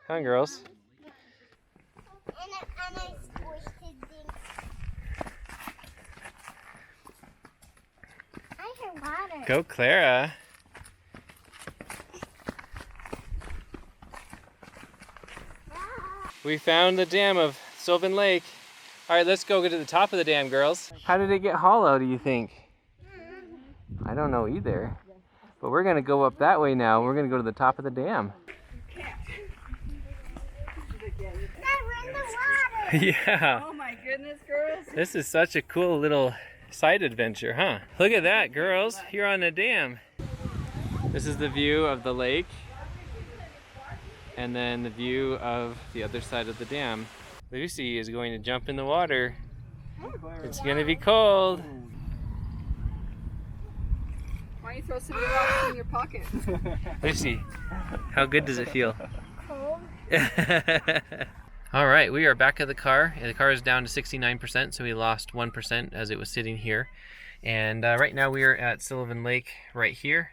Huh, girls? and I squished things. I hear water. Go, Clara. We found the dam of Sylvan Lake. All right, let's go to the top of the dam, girls. How did it get hollow, do you think? I don't know either. But we're gonna go up that way now. We're gonna go to the top of the dam. We're in the water. Yeah. Oh my goodness, girls. This is such a cool little side adventure, huh? Look at that, girls. You're on the dam. This is the view of the lake. And then the view of the other side of the dam. Lucy is going to jump in the water. It's gonna be cold. Why don't you throw some of the rocks in your pocket? Lucy, how good does it feel? Cold. All right, we are back at the car. The car is down to 69%, so we lost 1% as it was sitting here. And right now we are at Sylvan Lake right here.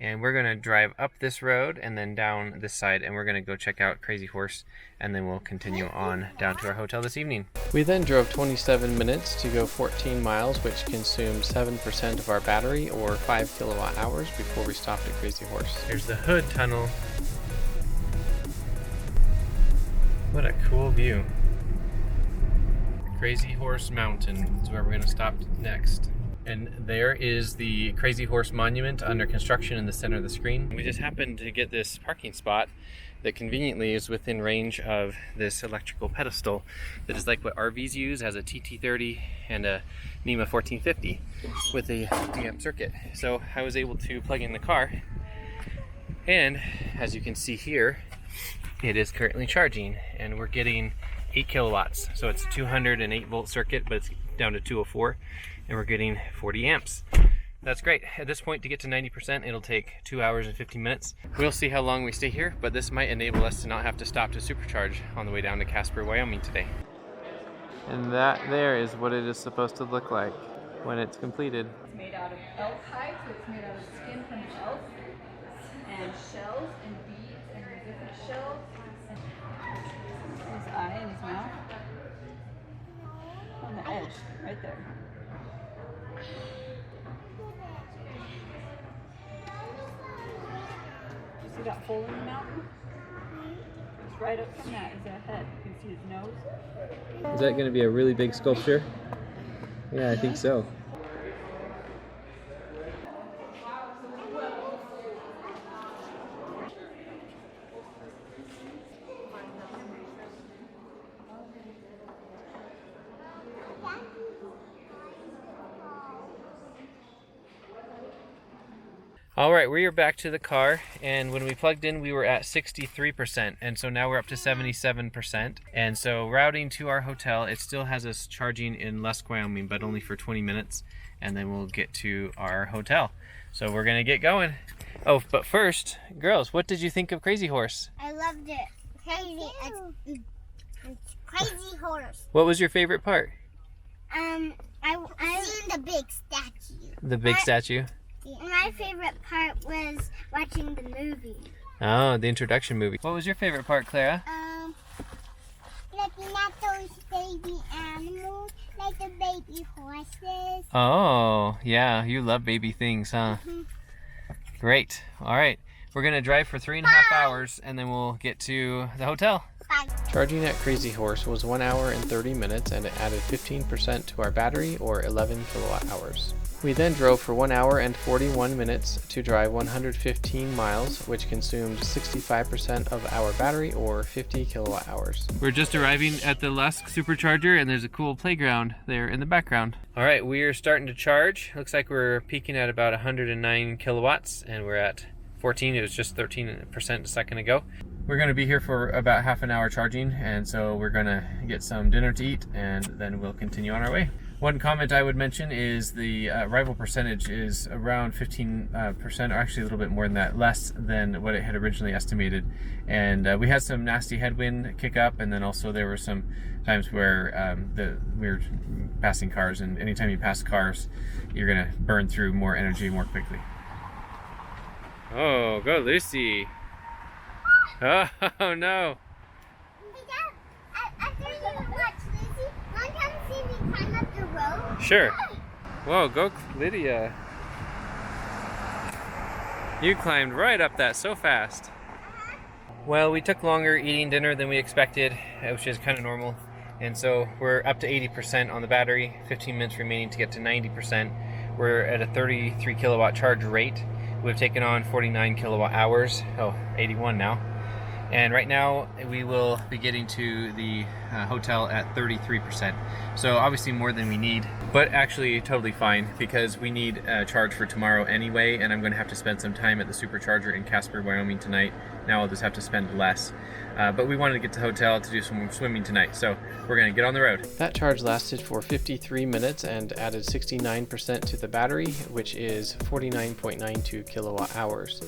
And we're going to drive up this road and then down this side, and we're going to go check out Crazy Horse, and then we'll continue on down to our hotel this evening. We then drove 27 minutes to go 14 miles, which consumed 7% of our battery, or 5 kilowatt hours, before we stopped at Crazy Horse. Here's the Hood Tunnel. What a cool view. Crazy Horse Mountain is where we're going to stop next. And there is the Crazy Horse Monument under construction in the center of the screen. We just happened to get this parking spot that conveniently is within range of this electrical pedestal that is like what RVs use, as a TT30 and a NEMA 1450 with a 50-amp circuit. So I was able to plug in the car, and as you can see here, it is currently charging, and we're getting 8 kilowatts. So it's a 208 volt circuit, but it's down to 204. And we're getting 40 amps. That's great. At this point, to get to 90%, it'll take 2 hours and 50 minutes. We'll see how long we stay here, but this might enable us to not have to stop to supercharge on the way down to Casper, Wyoming today. And that there is what it is supposed to look like when it's completed. It's made out of elk hide, so it's made out of skin from the elk, and shells and beads and different shells. His eye and his mouth. On the edge, right there. See that hole in the mountain? It's right up from that is a head. You can see his nose. Is that going to be a really big sculpture? Yeah, I think so. All right, we are back to the car, and when we plugged in, we were at 63%, and so now we're up to 77%. And so routing to our hotel, it still has us charging in Lusk, Wyoming, but only for 20 minutes, and then we'll get to our hotel. So we're gonna get going. Oh, but first, girls, what did you think of Crazy Horse? I loved it. Crazy. It's Crazy Horse. What was your favorite part? I seen the big statue. The big statue? My favorite part was watching the movie. Oh, the introduction movie. What was your favorite part, Clara? Looking at those baby animals, like the baby horses. Oh, yeah, you love baby things, huh? Mm-hmm. Great. All right, we're gonna drive for 3.5 hours, and then we'll get to the hotel. Bye. Charging at Crazy Horse was 1 hour and 30 minutes, and it added 15% to our battery, or 11 kilowatt hours. We then drove for 1 hour and 41 minutes to drive 115 miles, which consumed 65% of our battery, or 50 kilowatt hours. We're just arriving at the Lusk Supercharger, and there's a cool playground there in the background. All right, we are starting to charge. Looks like we're peaking at about 109 kilowatts, and we're at 14. It was just 13% a second ago. We're going to be here for about half an hour charging, and so we're going to get some dinner to eat, and then we'll continue on our way. One comment I would mention is the arrival percentage is around 15%, or actually a little bit more than that, less than what it had originally estimated. And we had some nasty headwind kick up, and then also there were some times where we were passing cars, and anytime you pass cars, you're going to burn through more energy more quickly. Oh, go Lucy! Oh no! After you watch Lucy, one time see me climb up the road. Sure. Whoa, go Lydia. You climbed right up that so fast. Well, we took longer eating dinner than we expected, which is kind of normal. And so we're up to 80% on the battery, 15 minutes remaining to get to 90%. We're at a 33 kilowatt charge rate. We've taken on 49 kilowatt hours, 81 now. And right now we will be getting to the hotel at 33%. So obviously more than we need, but actually totally fine because we need a charge for tomorrow anyway, and I'm going to have to spend some time at the Supercharger in Casper, Wyoming tonight. Now I'll just have to spend less. But we wanted to get to the hotel to do some swimming tonight, so we're going to get on the road. That charge lasted for 53 minutes and added 69% to the battery, which is 49.92 kilowatt hours.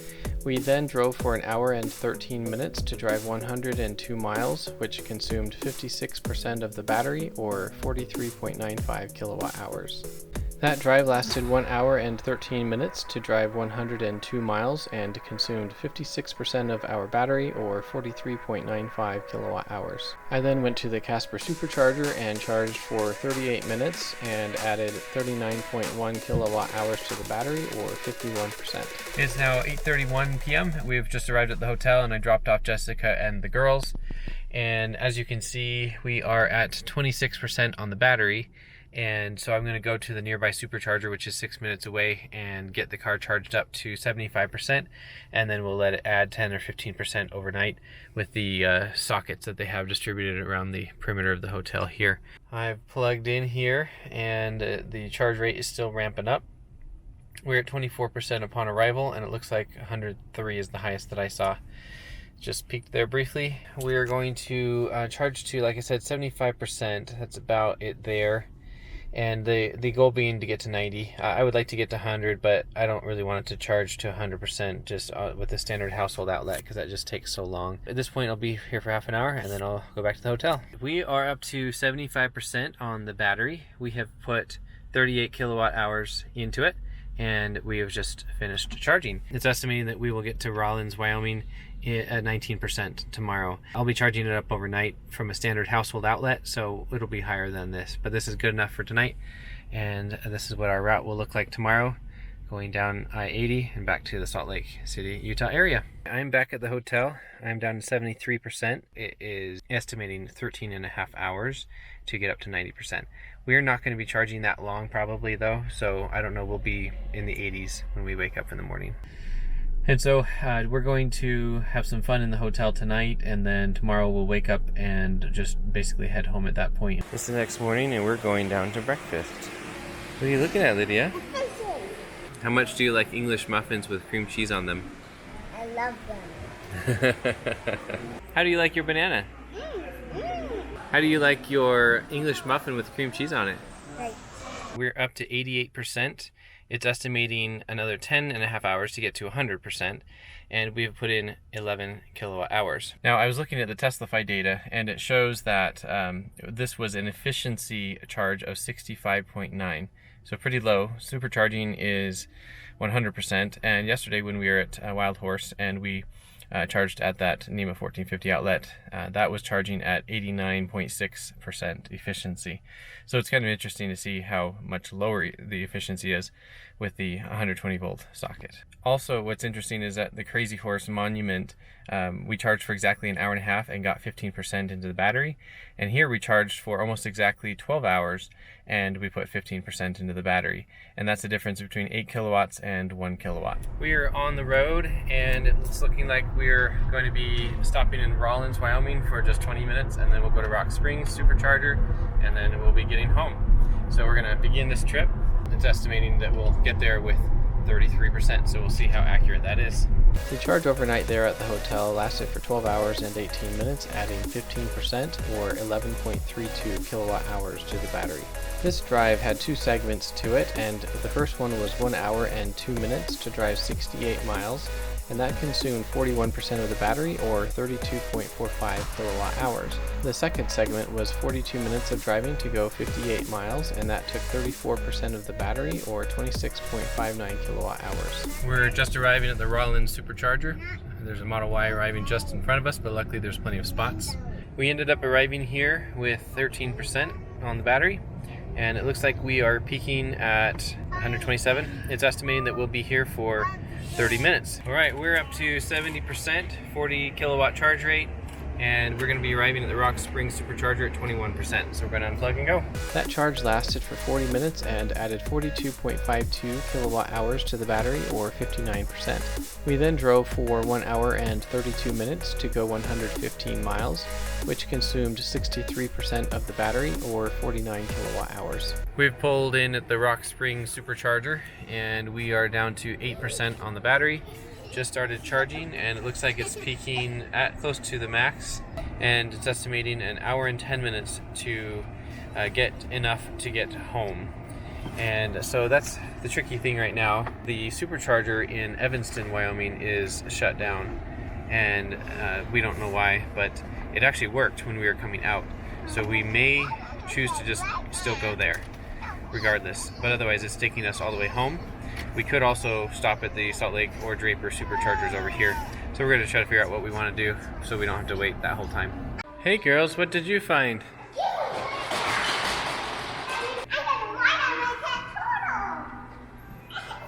We then drove for 1 hour and 13 minutes to drive 102 miles, which consumed 56% of the battery, or 43.95 kilowatt hours. That drive lasted 1 hour and 13 minutes to drive 102 miles and consumed 56% of our battery, or 43.95 kilowatt hours. I then went to the Casper Supercharger and charged for 38 minutes and added 39.1 kilowatt hours to the battery, or 51%. It's now 8:31 p.m. We've just arrived at the hotel and I dropped off Jessica and the girls. And as you can see, we are at 26% on the battery. And so I'm going to go to the nearby supercharger, which is 6 minutes away, and get the car charged up to 75%, and then we'll let it add 10 or 15% overnight with the sockets that they have distributed around the perimeter of the hotel here. I've plugged in here, and the charge rate is still ramping up. We're at 24% upon arrival, and it looks like 103 is the highest that I saw. Just peeked there briefly. We're going to charge to, like I said, 75%. That's about it there. And the goal being to get to 90. I would like to get to 100, but I don't really want it to charge to 100% just with the standard household outlet, because that just takes so long. At this point, I'll be here for half an hour, and then I'll go back to the hotel. We are up to 75% on the battery. We have put 38 kilowatt hours into it, and we have just finished charging. It's estimating that we will get to Rawlins, Wyoming at 19% tomorrow. I'll be charging it up overnight from a standard household outlet, so it'll be higher than this, but this is good enough for tonight. And this is what our route will look like tomorrow, going down I-80 and back to the Salt Lake City, Utah area. I'm back at the hotel. I'm down to 73%. It is estimating 13 and a half hours to get up to 90%. We're not going to be charging that long probably though, so I don't know, we'll be in the 80s when we wake up in the morning. And so we're going to have some fun in the hotel tonight, and then tomorrow we'll wake up and just basically head home at that point. It's the next morning and we're going down to breakfast. What are you looking at, Lydia? How much do you like English muffins with cream cheese on them? I love them. How do you like your banana? How do you like your English muffin with cream cheese on it? Right. We're up to 88%. It's estimating another 10 and a half hours to get to 100%, and we've put in 11 kilowatt hours. Now, I was looking at the Teslafy data, and it shows that this was an efficiency charge of 65.9, so pretty low. Supercharging is 100%, and yesterday when we were at Wild Horse and we charged at that NEMA 1450 outlet, that was charging at 89.6% efficiency. So it's kind of interesting to see how much lower the efficiency is with the 120 volt socket. Also, what's interesting is that the Crazy Horse Monument, we charged for exactly an hour and a half and got 15% into the battery. And here we charged for almost exactly 12 hours and we put 15% into the battery. And that's the difference between 8 kilowatts and 1 kilowatt. We are on the road, and it's looking like we're going to be stopping in Rawlins, Wyoming for just 20 minutes, and then we'll go to Rock Springs Supercharger, and then we'll be getting home. So we're going to begin this trip. It's estimating that we'll get there with 33%, so we'll see how accurate that is. The charge overnight there at the hotel lasted for 12 hours and 18 minutes, adding 15% or 11.32 kilowatt hours to the battery. This drive had two segments to it, and the first one was 1 hour and 2 minutes to drive 68 miles, and that consumed 41% of the battery, or 32.45 kilowatt hours. The second segment was 42 minutes of driving to go 58 miles, and that took 34% of the battery, or 26.59 kilowatt hours. We're just arriving at the Rawlins Supercharger. There's a Model Y arriving just in front of us, but luckily there's plenty of spots. We ended up arriving here with 13% on the battery, and it looks like we are peaking at 127. It's estimating that we'll be here for 30 minutes. All right, we're up to 70%, 40 kilowatt charge rate, and we're going to be arriving at the Rock Springs Supercharger at 21%, so we're going to unplug and go. That charge lasted for 40 minutes and added 42.52 kilowatt hours to the battery, or 59%. We then drove for 1 hour and 32 minutes to go 115 miles, which consumed 63% of the battery, or 49 kilowatt hours. We've pulled in at the Rock Springs Supercharger, and we are down to 8% on the battery. Just started charging, and it looks like it's peaking at close to the max, and it's estimating an hour and 10 minutes to get enough to get home. And so that's the tricky thing right now. The supercharger in Evanston, Wyoming is shut down, and we don't know why, but it actually worked when we were coming out, so we may choose to just still go there. regardless, but otherwise it's taking us all the way home. We could also stop at the Salt Lake or Draper superchargers over here. So we're gonna try to figure out what we wanna do so we don't have to wait that whole time. Hey girls, what did you find?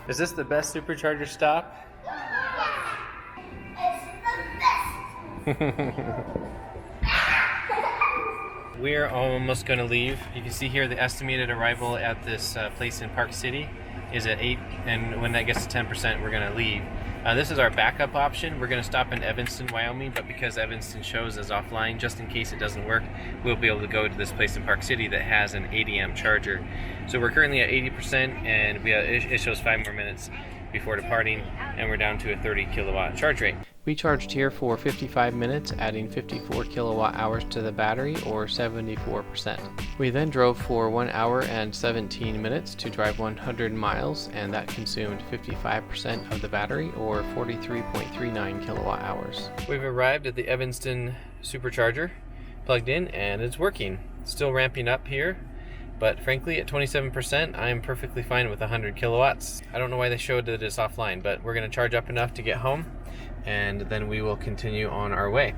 Is this the best supercharger stop? It's the best. We're almost going to leave. You can see here the estimated arrival at this place in Park City is at 8, and when that gets to 10%, we're going to leave. This is our backup option. We're going to stop in Evanston, Wyoming, but because Evanston shows as offline, just in case it doesn't work, we'll be able to go to this place in Park City that has an 80 amp charger. So we're currently at 80%, and it shows 5 more minutes before departing, and we're down to a 30 kilowatt charge rate. We charged here for 55 minutes, adding 54 kilowatt hours to the battery, or 74%. We then drove for 1 hour and 17 minutes to drive 100 miles, and that consumed 55% of the battery, or 43.39 kilowatt hours. We've arrived at the Evanston supercharger, plugged in, and it's working. Still ramping up here, but frankly at 27% I'm perfectly fine with 100 kilowatts. I don't know why they showed that it's offline, but we're going to charge up enough to get home, and then we will continue on our way.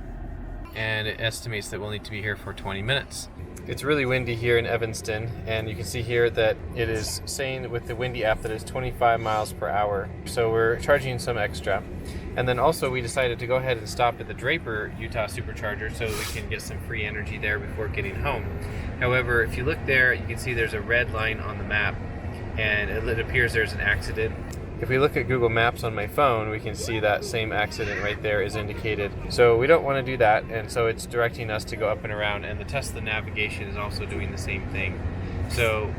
And it estimates that we'll need to be here for 20 minutes. It's really windy here in Evanston, and you can see here that it is saying with the windy app that it's 25 miles per hour. So we're charging some extra. And then also we decided to go ahead and stop at the Draper, Utah supercharger so we can get some free energy there before getting home. However, if you look there, you can see there's a red line on the map, and it appears there's an accident. If we look at Google Maps on my phone, we can see that same accident right there is indicated. So we don't want to do that, and so it's directing us to go up and around, and the Tesla navigation is also doing the same thing. So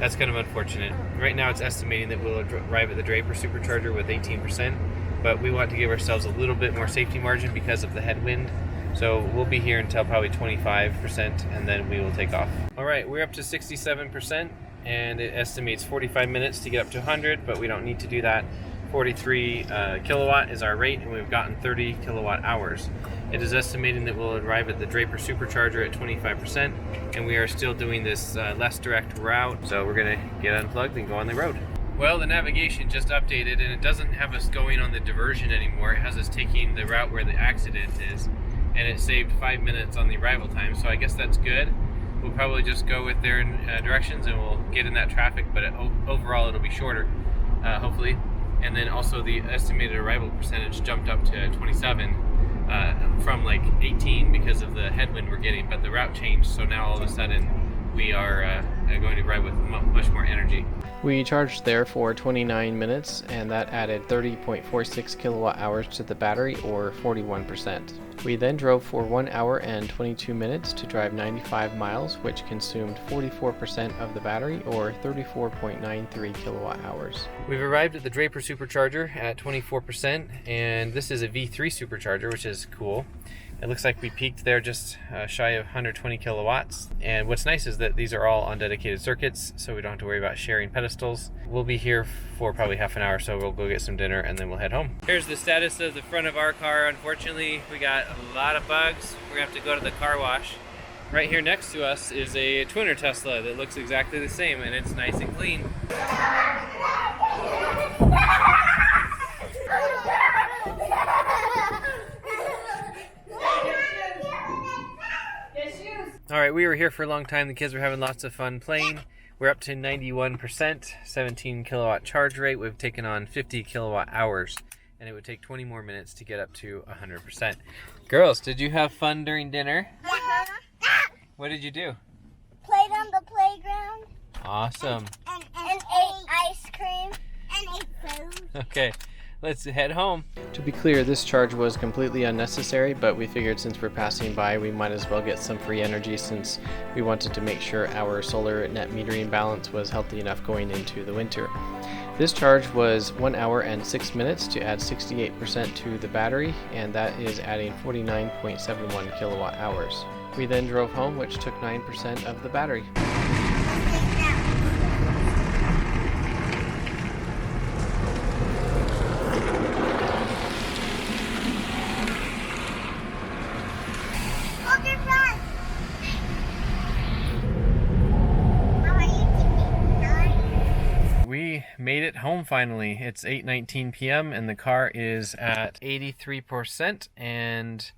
that's kind of unfortunate. Right now it's estimating that we'll arrive at the Draper supercharger with 18%, but we want to give ourselves a little bit more safety margin because of the headwind. So we'll be here until probably 25%, and then we will take off. All right, we're up to 67%. And it estimates 45 minutes to get up to 100, but we don't need to do that. 43 kilowatt is our rate, and we've gotten 30 kilowatt hours. It is estimating that we'll arrive at the Draper supercharger at 25%, and we are still doing this less direct route, so we're gonna get unplugged and go on the road. Well, the navigation just updated, and it doesn't have us going on the diversion anymore. It has us taking the route where the accident is, and it saved 5 minutes on the arrival time, so I guess that's good. We'll probably just go with their directions and we'll get in that traffic, but overall it'll be shorter, hopefully. And then also the estimated arrival percentage jumped up to 27 from like 18 because of the headwind we're getting, but the route changed, so now all of a sudden we are going to ride with much more energy. We charged there for 29 minutes, and that added 30.46 kilowatt hours to the battery, or 41%. We then drove for 1 hour and 22 minutes to drive 95 miles, which consumed 44% of the battery, or 34.93 kilowatt hours. We've arrived at the Draper supercharger at 24%, and this is a V3 supercharger, which is cool. It looks like we peaked there just shy of 120 kilowatts. And what's nice is that these are all on dedicated circuits, so we don't have to worry about sharing pedestals. We'll be here for probably half an hour, so we'll go get some dinner and then we'll head home. Here's the status of the front of our car. Unfortunately, we got a lot of bugs. We're gonna have to go to the car wash. Right here next to us is a twinner Tesla that looks exactly the same, and it's nice and clean. All right, we were here for a long time. The kids were having lots of fun playing. We're up to 91%, 17 kilowatt charge rate. We've taken on 50 kilowatt hours, and it would take 20 more minutes to get up to 100%. Girls, did you have fun during dinner? What did you do? Played on the playground. Awesome. And ate ice cream. And ate food. Okay. Let's head home. To be clear, this charge was completely unnecessary, but we figured since we're passing by, we might as well get some free energy since we wanted to make sure our solar net metering balance was healthy enough going into the winter. This charge was 1 hour and 6 minutes to add 68% to the battery, and that is adding 49.71 kilowatt hours. We then drove home, which took 9% of the battery. made it home finally. It's 8:19 p.m. and the car is at 83%, and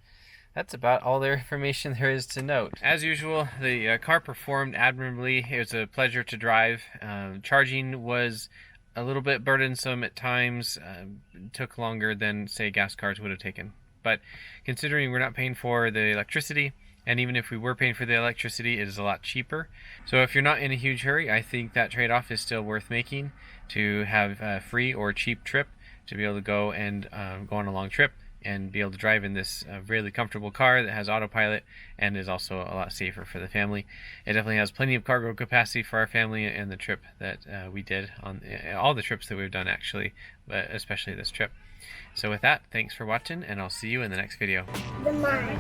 that's about all the information there is to note. As usual, the car performed admirably. It was a pleasure to drive. Charging was a little bit burdensome at times. Took longer than, say, gas cars would have taken. But considering we're not paying for the electricity, and even if we were paying for the electricity, it is a lot cheaper. So if you're not in a huge hurry, I think that trade-off is still worth making, to have a free or cheap trip, to be able to go and go on a long trip and be able to drive in this really comfortable car that has autopilot and is also a lot safer for the family. It definitely has plenty of cargo capacity for our family and the trip that we did, on all the trips that we've done actually, but especially this trip. So with that, thanks for watching, and I'll see you in the next video. The mine.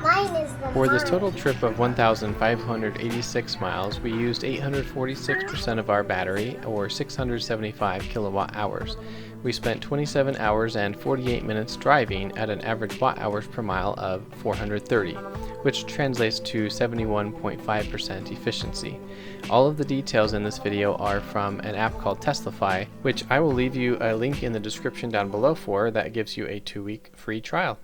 Mine is the For this mine. total trip of 1,586 miles, we used 846% of our battery, or 675 kilowatt hours. We spent 27 hours and 48 minutes driving at an average watt hours per mile of 430, which translates to 71.5% efficiency. All of the details in this video are from an app called Teslafy, which I will leave you a link in the description down below for, that gives you a 2-week free trial.